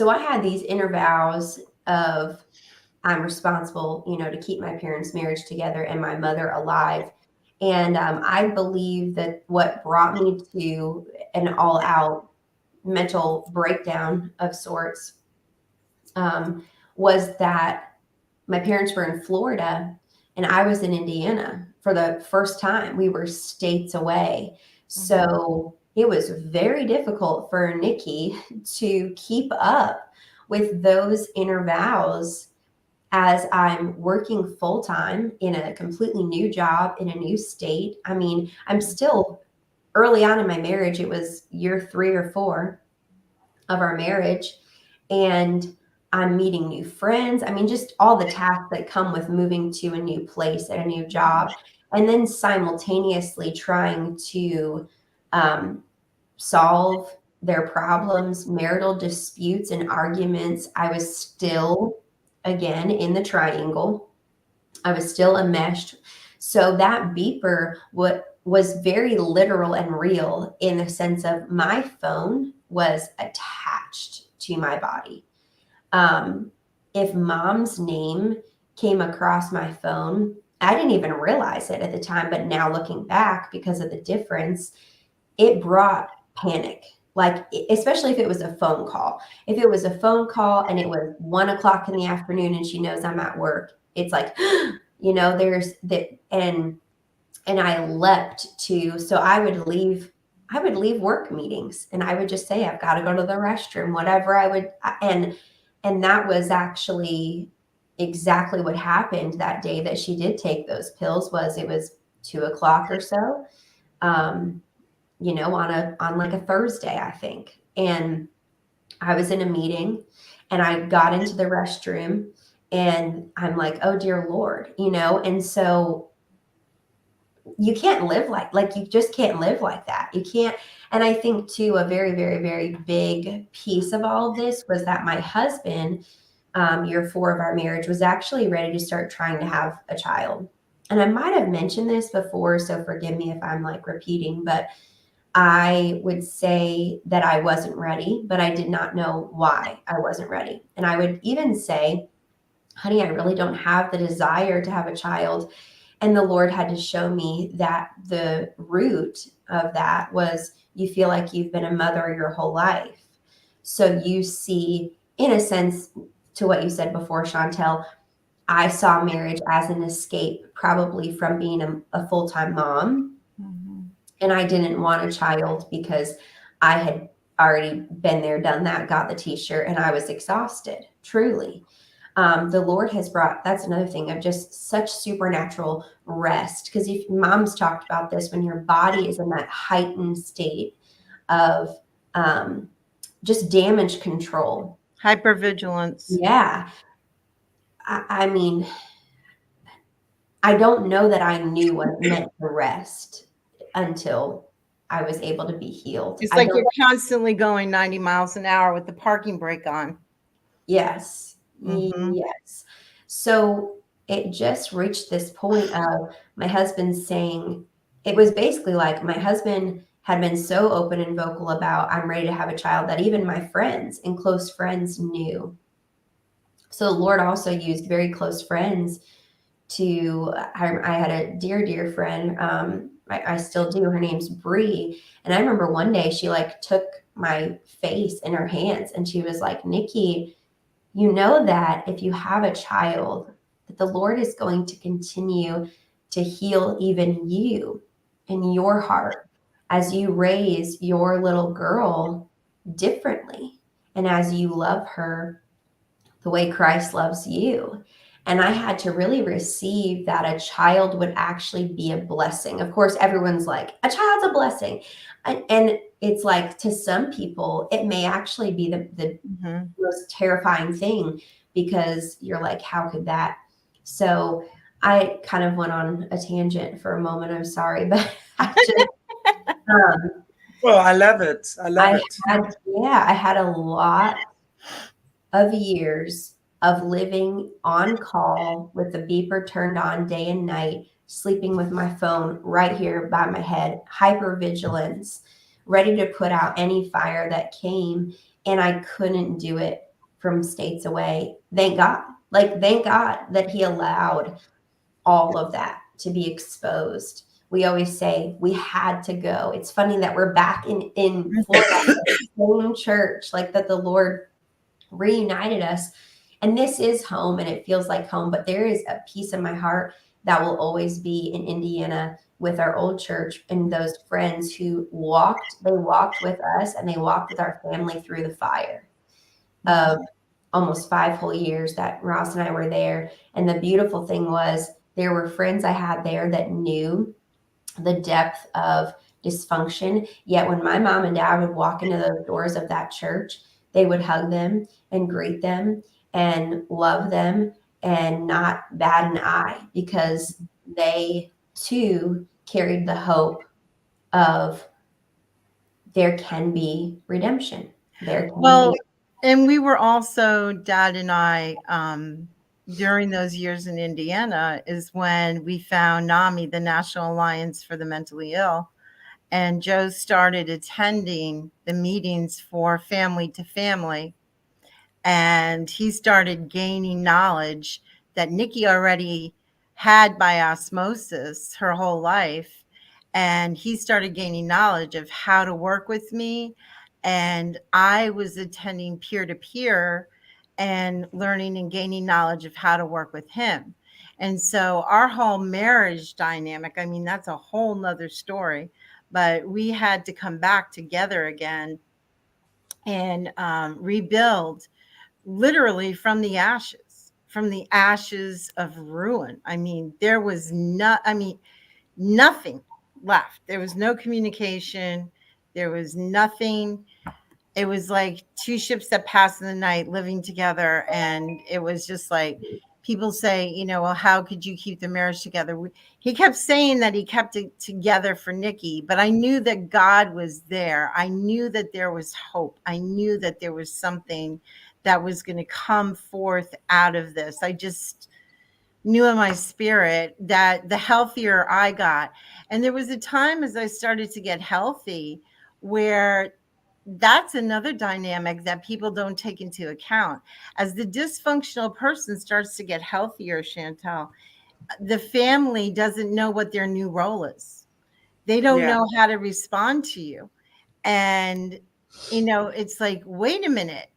I had these inner vows of I'm responsible, you know, to keep my parents' marriage together and my mother alive. And I believe that what brought me to an all-out mental breakdown of sorts was that my parents were in Florida and I was in Indiana for the first time. We were states away. So it was very difficult for Nikki to keep up with those inner vows as I'm working full time in a completely new job in a new state. I mean, I'm still early on in my marriage. It was year 3 or 4 of our marriage. And I'm meeting new friends. I mean, just all the tasks that come with moving to a new place at a new job. And then simultaneously trying to solve their problems, marital disputes and arguments. I was still, again, in the triangle. I was still enmeshed. So that beeper was very literal and real in the sense of my phone was attached to my body. If mom's name came across my phone, I didn't even realize it at the time, but now looking back because of the difference, it brought panic. Like, especially if it was a phone call. If it was a phone call and it was 1 o'clock in the afternoon and she knows I'm at work, it's like, you know, there's that. And I leapt to, so I would leave work meetings and I would just say, I've got to go to the restroom, whatever I would. And that was actually exactly what happened that day that she did take those pills. It was 2 o'clock or so, you know, on like a Thursday, I think. And I was in a meeting and I got into the restroom and I'm like, oh dear Lord, you know? And so you can't live like you just can't live like that. You can't. And I think too, a very, very, very big piece of all of this was that my husband, year 4 of our marriage, was actually ready to start trying to have a child. And I might have mentioned this before, so forgive me if I'm like repeating, but I would say that I wasn't ready, but I did not know why I wasn't ready. And I would even say, honey, I really don't have the desire to have a child. And the Lord had to show me that the root of that was you feel like you've been a mother your whole life. So you see, in a sense, to what you said before, Chantelle, I saw marriage as an escape, probably from being a full-time mom. Mm-hmm. And I didn't want a child because I had already been there, done that, got the t-shirt, and I was exhausted, truly. The Lord has brought, that's another thing of just such supernatural rest. Because if mom's talked about this, when your body is in that heightened state of just damage control. Hypervigilance. Yeah. I mean, I don't know that I knew what it meant to rest until I was able to be healed. It's like you're constantly going 90 miles an hour with the parking brake on. Yes. Mm-hmm. Yes. So it just reached this point of my husband saying, it was basically like my husband had been so open and vocal about I'm ready to have a child that even my friends and close friends knew. So the Lord also used very close friends to, I had a dear, dear friend. I still do. Her name's Bree. And I remember one day she like took my face in her hands and she was like, Nikki, you know that if you have a child, that the Lord is going to continue to heal even you in your heart as you raise your little girl differently and as you love her the way Christ loves you. And I had to really receive that a child would actually be a blessing. Of course, everyone's like, a child's a blessing. And it's like, to some people, it may actually be the mm-hmm. most terrifying thing because you're like, how could that? So I kind of went on a tangent for a moment. I'm sorry, but I just, well, I love it. I had a lot of years of living on call with the beeper turned on day and night, sleeping with my phone right here by my head, hypervigilance, ready to put out any fire that came. And I couldn't do it from states away. Thank God. Thank God that he allowed all of that to be exposed. we always say we had to go. It's funny that we're back in Florida, same church, like that the Lord reunited us. And this is home and it feels like home, but there is a piece of my heart that will always be in Indiana with our old church and those friends who walked with us and they walked with our family through the fire of almost 5 whole years that Ross and I were there. And the beautiful thing was there were friends I had there that knew the depth of dysfunction. Yet when my mom and dad would walk into those doors of that church, they would hug them and greet them and love them and not bat an eye, because they too carried the hope of there can be redemption. There can be. And we were also, Dad and I, during those years in Indiana, is when we found NAMI, the National Alliance for the Mentally Ill. And Joe started attending the meetings for family to family. And he started gaining knowledge that Nikki already had by osmosis her whole life. And he started gaining knowledge of how to work with me. And I was attending peer-to-peer and learning and gaining knowledge of how to work with him. And so our whole marriage dynamic, I mean, that's a whole nother story, but we had to come back together again and rebuild literally from the ashes of ruin. I mean, there was nothing left. There was no communication. There was nothing. It was like two ships that passed in the night living together. And it was just like, people say, you know, well, how could you keep the marriage together? He kept saying that he kept it together for Nikki, but I knew that God was there. I knew that there was hope. I knew that there was something that was going to come forth out of this. I just knew in my spirit that the healthier I got. And there was a time as I started to get healthy where that's another dynamic that people don't take into account. As the dysfunctional person starts to get healthier, Chantelle, the family doesn't know what their new role is. They don't know how to respond to you. And, you know, it's like, wait a minute,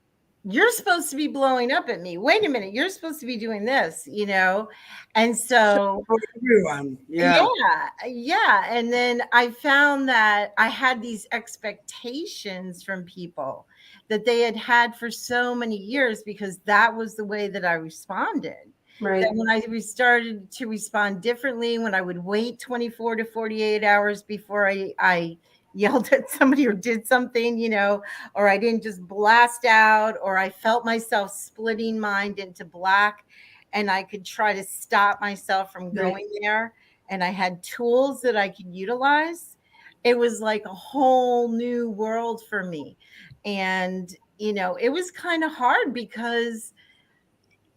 you're supposed to be blowing up at me. Wait a minute, you're supposed to be doing this, you know? And so for everyone. yeah. And then I found that I had these expectations from people that they had had for so many years, because that was the way that I responded. Right. That when I started to respond differently, when I would wait 24 to 48 hours before I yelled at somebody or did something, you know, or I didn't just blast out, or I felt myself splitting mind into black, and I could try to stop myself from going there. And I had tools that I could utilize. It was like a whole new world for me. And, you know, it was kind of hard because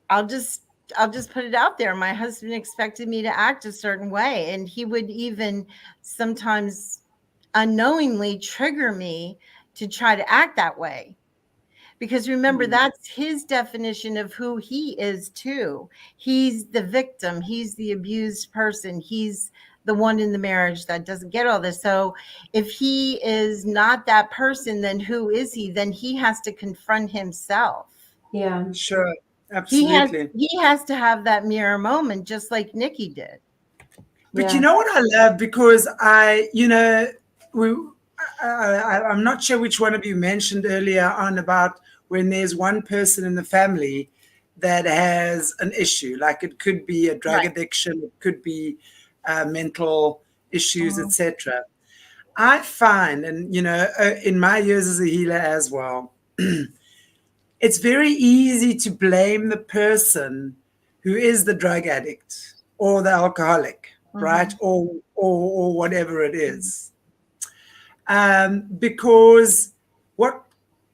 I'll just put it out there. My husband expected me to act a certain way, and he would even sometimes unknowingly trigger me to try to act that way. Because remember, that's his definition of who he is too. He's the victim. He's the abused person. He's the one in the marriage that doesn't get all this. So if he is not that person, then who is he? Then he has to confront himself. Yeah. Sure. Absolutely. He has to have that mirror moment, just like Nikki did. But you know what I love? Because I'm not sure which one of you mentioned earlier on about when there's one person in the family that has an issue, like it could be a drug addiction, it could be mental issues, etc. I find, and you know, in my years as a healer as well, it's very easy to blame the person who is the drug addict or the alcoholic, right? Or whatever it is. Because what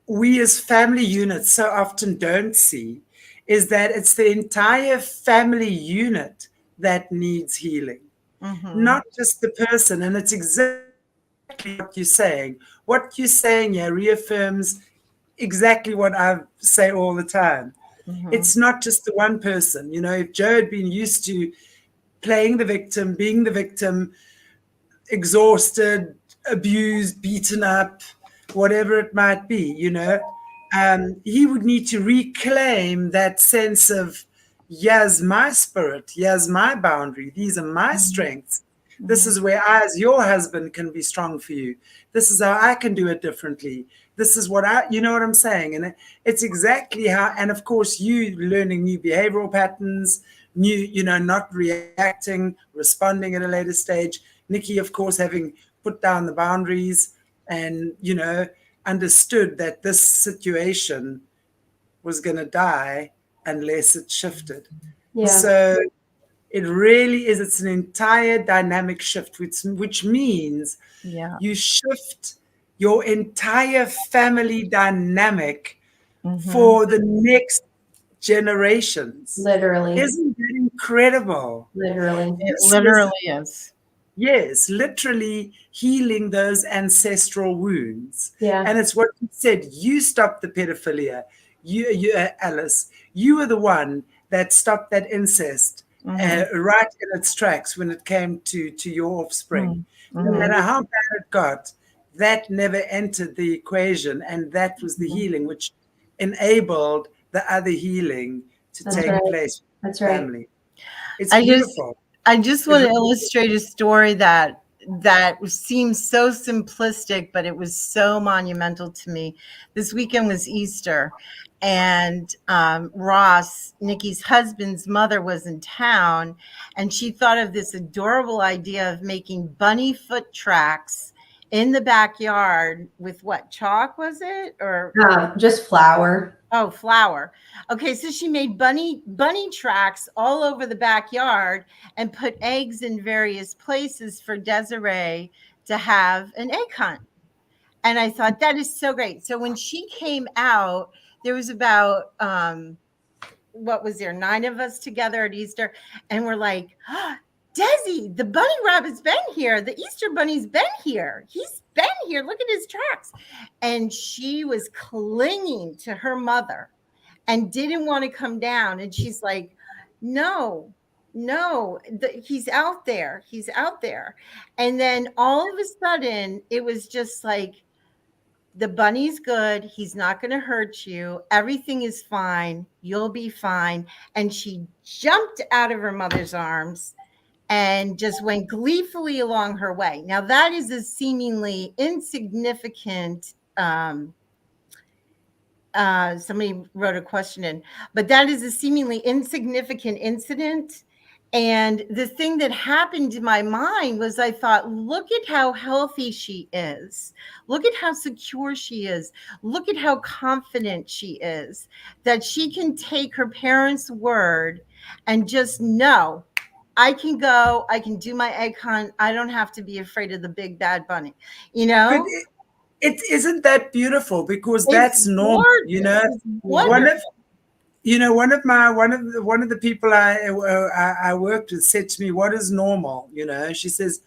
we as family units so often don't see is that it's the entire family unit that needs healing, not just the person. And it's exactly what you're saying. What you're saying here reaffirms exactly what I say all the time. It's not just the one person. You know, if Joe had been used to playing the victim, being the victim, exhausted, abused, beaten up, whatever it might be, he would need to reclaim that sense of, here's my spirit, here's my boundary, these are my strengths. This is where I, as your husband, can be strong for you. This is how I can do it differently. This is what you know what I'm saying? And it's exactly how, and of course, you learning new behavioral patterns, not reacting, responding at a later stage. Nikki, of course, having put down the boundaries and, understood that this situation was going to die unless it shifted. Yeah. So it really is, it's an entire dynamic shift, which means you shift your entire family dynamic for the next generations. Literally. Isn't that incredible? Literally. It literally is. Yes, literally healing those ancestral wounds. Yeah. And it's what you said, you stopped the pedophilia. You Alice, you were the one that stopped that incest right in its tracks when it came to your offspring. No matter how bad it got, that never entered the equation, and that was the healing which enabled the other healing to take place. That's right. Family. It's beautiful. I just want to illustrate a story that seems so simplistic, but it was so monumental to me. This weekend was Easter, and Ross, Nikki's husband's mother, was in town, and she thought of this adorable idea of making bunny foot tracks in the backyard with what, chalk was it, or just flour? Oh, flour. Okay, so she made bunny tracks all over the backyard and put eggs in various places for Desiree to have an egg hunt. And I thought, that is so great. So when she came out, there was about, what was there, 9 of us together at Easter. And we're like, oh, Desi, the bunny rabbit's been here. The Easter bunny's been here. He's been here. Look at his tracks. And she was clinging to her mother and didn't want to come down. And she's like, no, he's out there. He's out there. And then all of a sudden, it was just like, the bunny's good. He's not going to hurt you. Everything is fine. You'll be fine. And she jumped out of her mother's arms and just went gleefully along her way. Now, that is a seemingly insignificant, somebody wrote a question in, but that is a seemingly insignificant incident. And the thing that happened in my mind was, I thought, look at how healthy she is. Look at how secure she is. Look at how confident she is, that she can take her parents' word and just know, I can go, I can do my egg hunt. I don't have to be afraid of the big bad bunny, But it isn't that beautiful, because that's normal, One of the people I worked with said to me, what is normal? She says,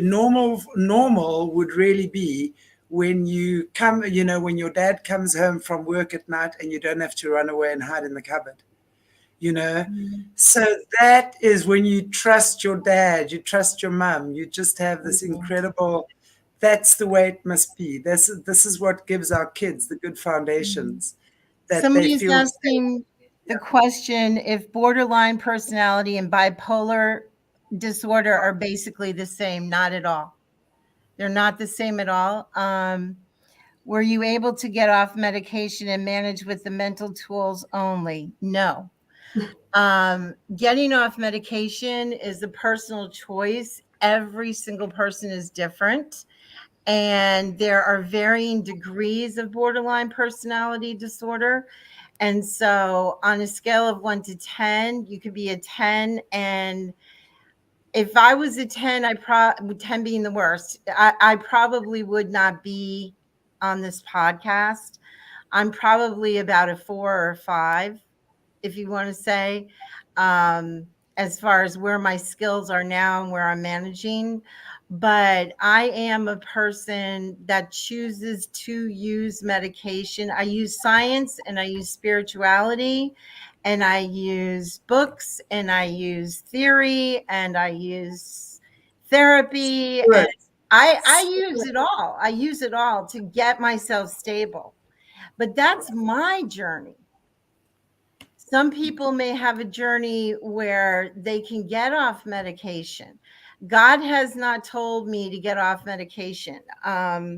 normal would really be when you come, when your dad comes home from work at night and you don't have to run away and hide in the cupboard. So that is when you trust your dad, you trust your mom, you just have this incredible, that's the way it must be. This is what gives our kids the good foundations. That somebody's asking the question if borderline personality and bipolar disorder are basically the same. Not at all. They're not the same at all. Were you able to get off medication and manage with the mental tools only? No. Getting off medication is a personal choice. Every single person is different. And there are varying degrees of borderline personality disorder. And so on a scale of 1 to 10, you could be a 10. And if I was a 10, 10 being the worst, I probably would not be on this podcast. I'm probably about a 4 or a 5, if you want to say, as far as where my skills are now and where I'm managing. But I am a person that chooses to use medication. I use science and I use spirituality and I use books and I use theory and I use therapy, and Good. I use it all. I use it all to get myself stable. But that's my journey. Some people may have a journey where they can get off medication. God has not told me to get off medication. I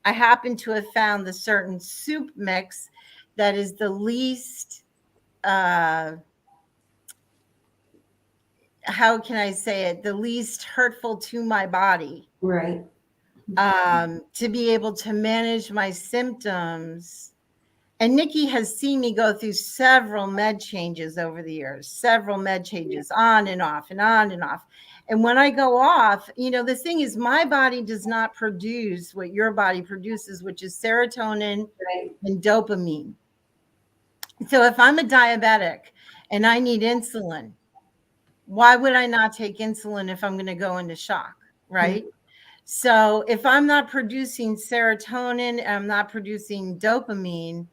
happen to have found the certain soup mix that is the least, how can I say it, the least hurtful to my body. Right. To be able to manage my symptoms. And Nikki has seen me go through several med changes over the years, several med changes on and off and on and off. And when I go off, the thing is, my body does not produce what your body produces, which is serotonin and dopamine. So if I'm a diabetic and I need insulin, why would I not take insulin if I'm going to go into shock, right? So if I'm not producing serotonin and I'm not producing dopamine,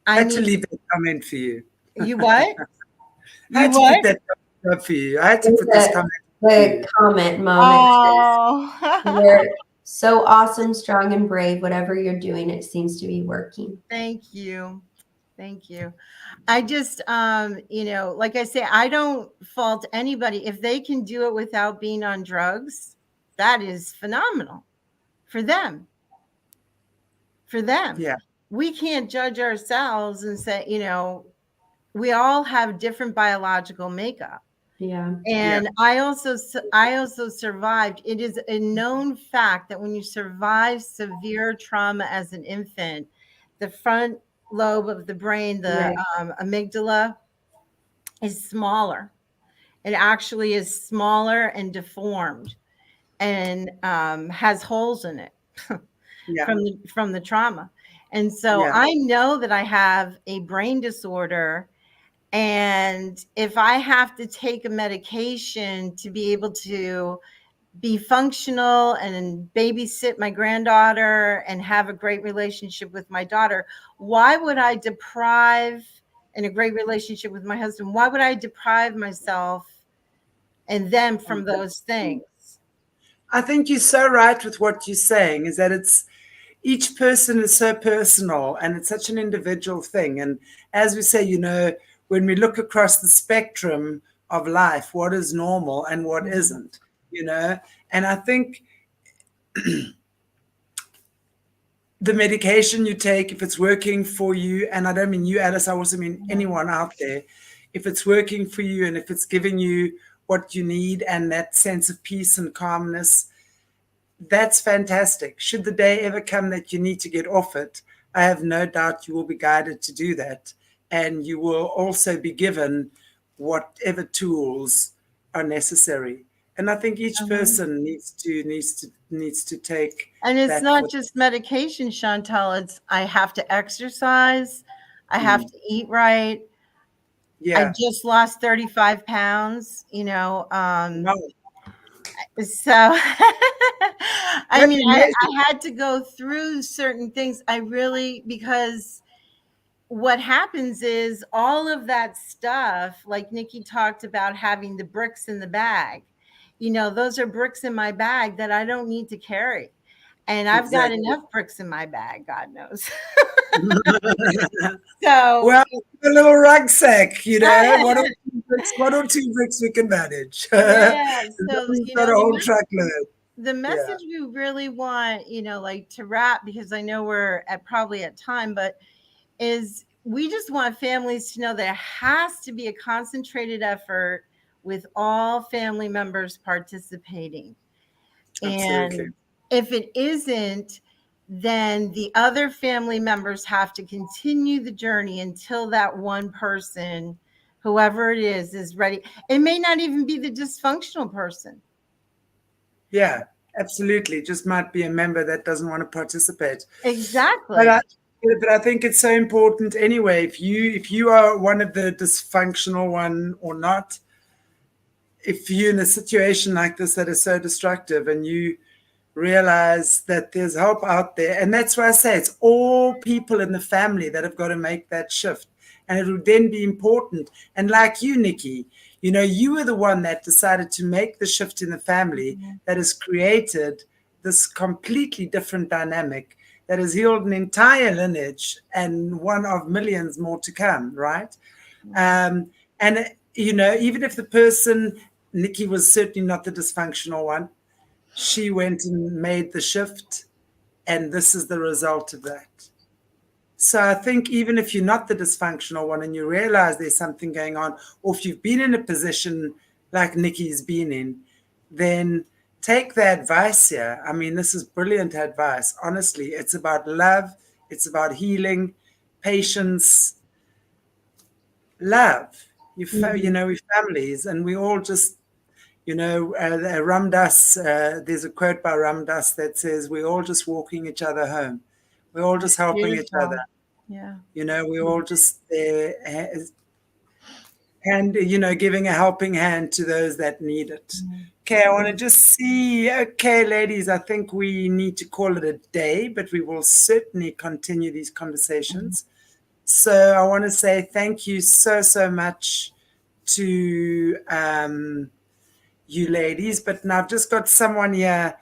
I had to leave that comment for you. You what? I had to put that up for you. I had to put this comment. The comment moment says, "You're so awesome, strong, and brave. Whatever you're doing, it seems to be working." Thank you. Thank you. I just, like I say, I don't fault anybody. If they can do it without being on drugs, that is phenomenal for them. For them. Yeah. We can't judge ourselves and say, we all have different biological makeup. Yeah. And I also survived. It is a known fact that when you survive severe trauma as an infant, the front lobe of the brain, the amygdala, is smaller. It actually is smaller and deformed and has holes in it from the trauma. And so I know that I have a brain disorder. And if I have to take a medication to be able to be functional and babysit my granddaughter and have a great relationship with my daughter, why would I deprive, in a great relationship with my husband, why would I deprive myself and them from those things? I think you're so right with what you're saying, is that each person is so personal and it's such an individual thing. And as we say, when we look across the spectrum of life, what is normal and what isn't, and I think the medication you take, if it's working for you, and I don't mean you, Alice, I also mean anyone out there, if it's working for you and if it's giving you what you need and that sense of peace and calmness, that's fantastic. Should the day ever come that you need to get off it, I have no doubt you will be guided to do that. And you will also be given whatever tools are necessary. And I think each person needs to take. And it's not just medication, Chantelle. It's I have to exercise. I have to eat right. Yeah. I just lost 35 pounds, So, I mean, I had to go through certain things. Because what happens is all of that stuff, like Nikki talked about having the bricks in the bag, those are bricks in my bag that I don't need to carry. And I've got enough bricks in my bag, God knows. So, well, a little rucksack, one or two bricks we can manage. Yeah, so not a whole truckload. The message we really want, to wrap, because I know we're probably at time, but is we just want families to know that it has to be a concentrated effort with all family members participating. Absolutely. And if it isn't, then the other family members have to continue the journey until that one person, whoever it is ready. It may not even be the dysfunctional person. Yeah, absolutely. Just might be a member that doesn't want to participate. Exactly. But I think it's so important anyway. If you are one of the dysfunctional one or not, if you're in a situation like this that is so destructive and you realize that there's help out there, and that's why I say it's all people in the family that have got to make that shift. And it would then be important. And like you, Nikki, You know, you were the one that decided to make the shift in the family that has created this completely different dynamic that has healed an entire lineage and one of millions more to come, right? And, you know, even if the person, Nikki was certainly not the dysfunctional one, she went and made the shift, and this is the result of that. So I think even if you're not the dysfunctional one and you realize there's something going on, or if you've been in a position like Nikki's been in, then take the advice here. I mean, this is brilliant advice. Honestly, it's about love. It's about healing, patience, love. You know, we're families, and we all just, you know, Ram Dass, there's a quote by Ram Dass that says, we're all just walking each other home. We're all just helping each other. Yeah. You know, we're all just there and, you know, giving a helping hand to those that need it. Okay, I want to just see. Okay, ladies, I think we need to call it a day, but we will certainly continue these conversations. So I want to say thank you so, so much to you ladies. But now I've just got someone here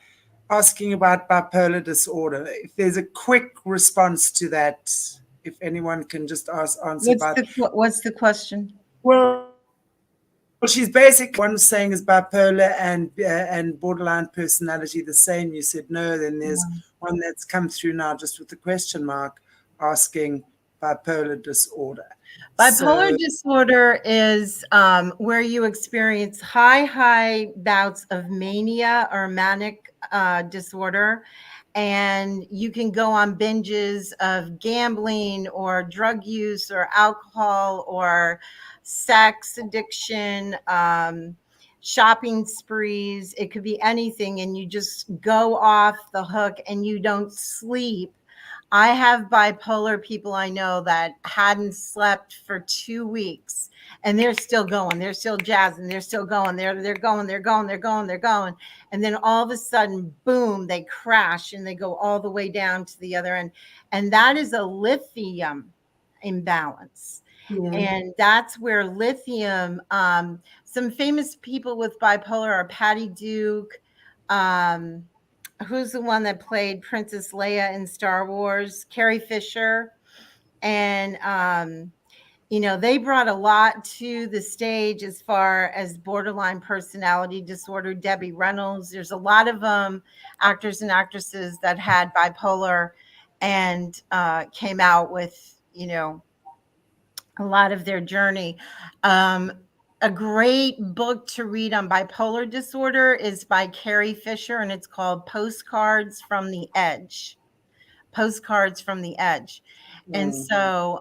asking about bipolar disorder. If there's a quick response to that, if anyone can just answer about. What's the question? Well, she's basically one saying is bipolar and borderline personality the same. You said no. Then there's one that's come through now just with the question mark asking bipolar disorder. Bipolar disorder is where you experience high bouts of mania or manic disorder. And you can go on binges of gambling or drug use or alcohol or sex addiction, shopping sprees. It could be anything. And you just go off the hook and you don't sleep. I have bipolar people I know that hadn't slept for 2 weeks and they're still going. They're still jazzing. They're still going. They're going. And then all of a sudden, boom, they crash and they go all the way down to the other end. And that is a lithium imbalance. Yeah. And that's where lithium, some famous people with bipolar are Patty Duke, who's the one that played Princess Leia in Star Wars, Carrie Fisher. And, you know, they brought a lot to the stage as far as borderline personality disorder. Debbie Reynolds, there's a lot of actors and actresses that had bipolar and came out with, you know, a lot of their journey. A great book to read on bipolar disorder is by Carrie Fisher, and it's called Postcards from the Edge. Postcards from the Edge. And so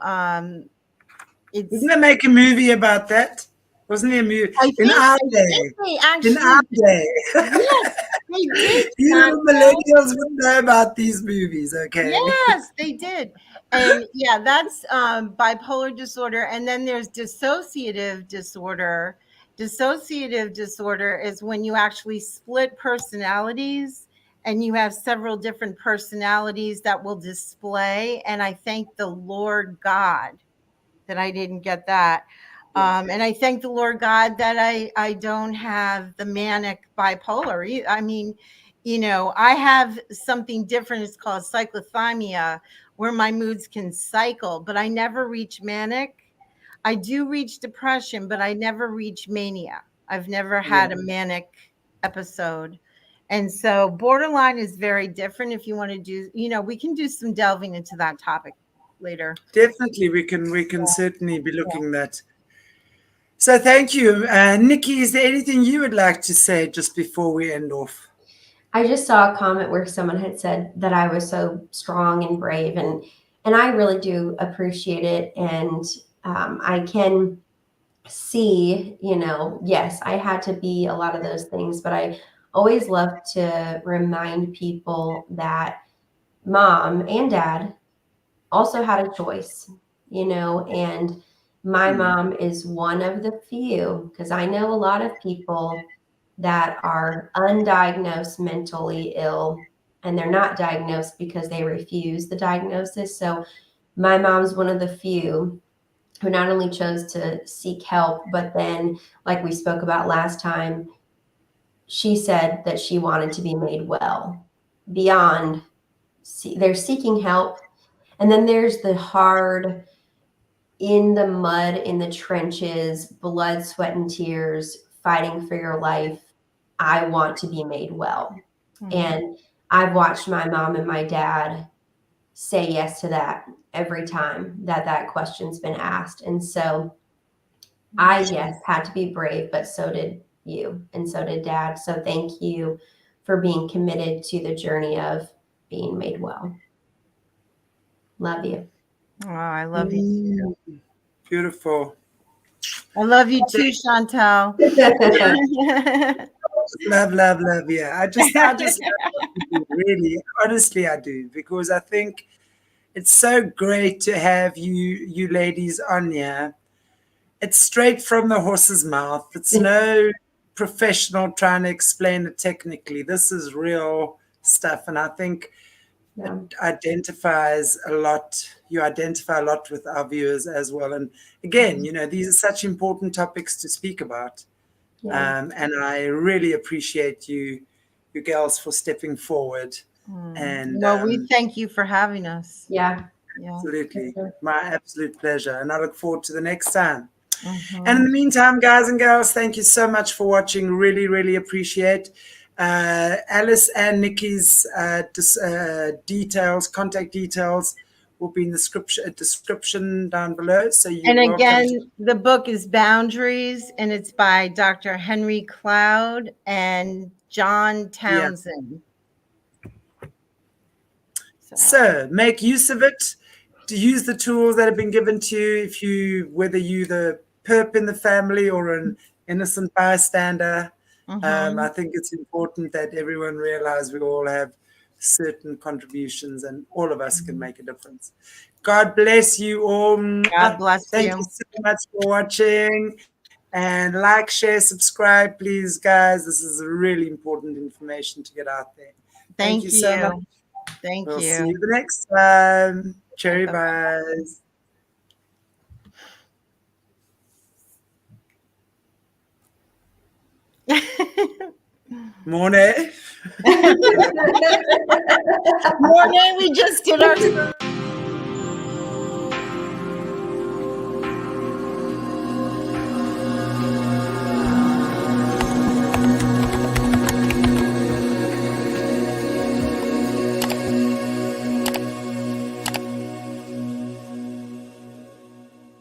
didn't they make a movie about that? Wasn't there a movie? In our day. In our day. Yes, they did. You millennials would know about these movies, okay? Yes, they did. And yeah, that's bipolar disorder. And then there's dissociative disorder. Dissociative disorder is when you actually split personalities and you have several different personalities that will display. And I thank the Lord God that I didn't get that. And I thank the Lord God that I don't have the manic bipolar. I mean, you know, I have something different. It's called cyclothymia, where my moods can cycle, but I never reach manic. I do reach depression, but I never reach mania. I've never had a manic episode. And so borderline is very different. If you want to do, you know, we can do some delving into that topic later. Definitely, we can certainly be looking at. So thank you. Nikki, is there anything you would like to say just before we end off? I just saw a comment where someone had said that I was so strong and brave, and I really do appreciate it. And I can see, you know, yes, I had to be a lot of those things, but I always love to remind people that mom and dad also had a choice, you know, and my mom is one of the few, because I know a lot of people that are undiagnosed mentally ill and they're not diagnosed because they refuse the diagnosis. So my mom's one of the few who not only chose to seek help, but then, like we spoke about last time, she said that she wanted to be made well beyond. They're seeking help. And then there's the hard, in the mud, in the trenches, blood, sweat, and tears, fighting for your life. I want to be made well. And I've watched my mom and my dad say yes to that every time that question's been asked. And so I, yes, had to be brave, but so did you. And so did Dad. So thank you for being committed to the journey of being made well. Love you. Oh, I love you too. Beautiful. I love you too, Chantelle. Love. Yeah, I just love you, really, honestly, I do, because I think it's so great to have you ladies on here. It's straight from the horse's mouth. It's no professional trying to explain it technically. This is real stuff, and I think it identifies a lot. You identify a lot with our viewers as well. And again, these are such important topics to speak about. And I really appreciate you girls for stepping forward. And well, we thank you for having us. Yeah. Absolutely. My absolute pleasure. And I look forward to the next time. And in the meantime, guys and girls, thank you so much for watching. Really, really appreciate. Alice and Nikki's contact details will be in the description down below. So again, the book is Boundaries, and it's by Dr. Henry Cloud and John Townsend. Yeah. So make use of it. To use the tools that have been given to you, whether you're the perp in the family or an innocent bystander. I think it's important that everyone realize we all have certain contributions and all of us can make a difference. God bless you all. God bless you. Thank you so much for watching. And like, share, subscribe, please, guys. This is really important information to get out there. Thank you so much. Thank we'll you. See you the next time. Cherry buys. Morné. Morné, we just did our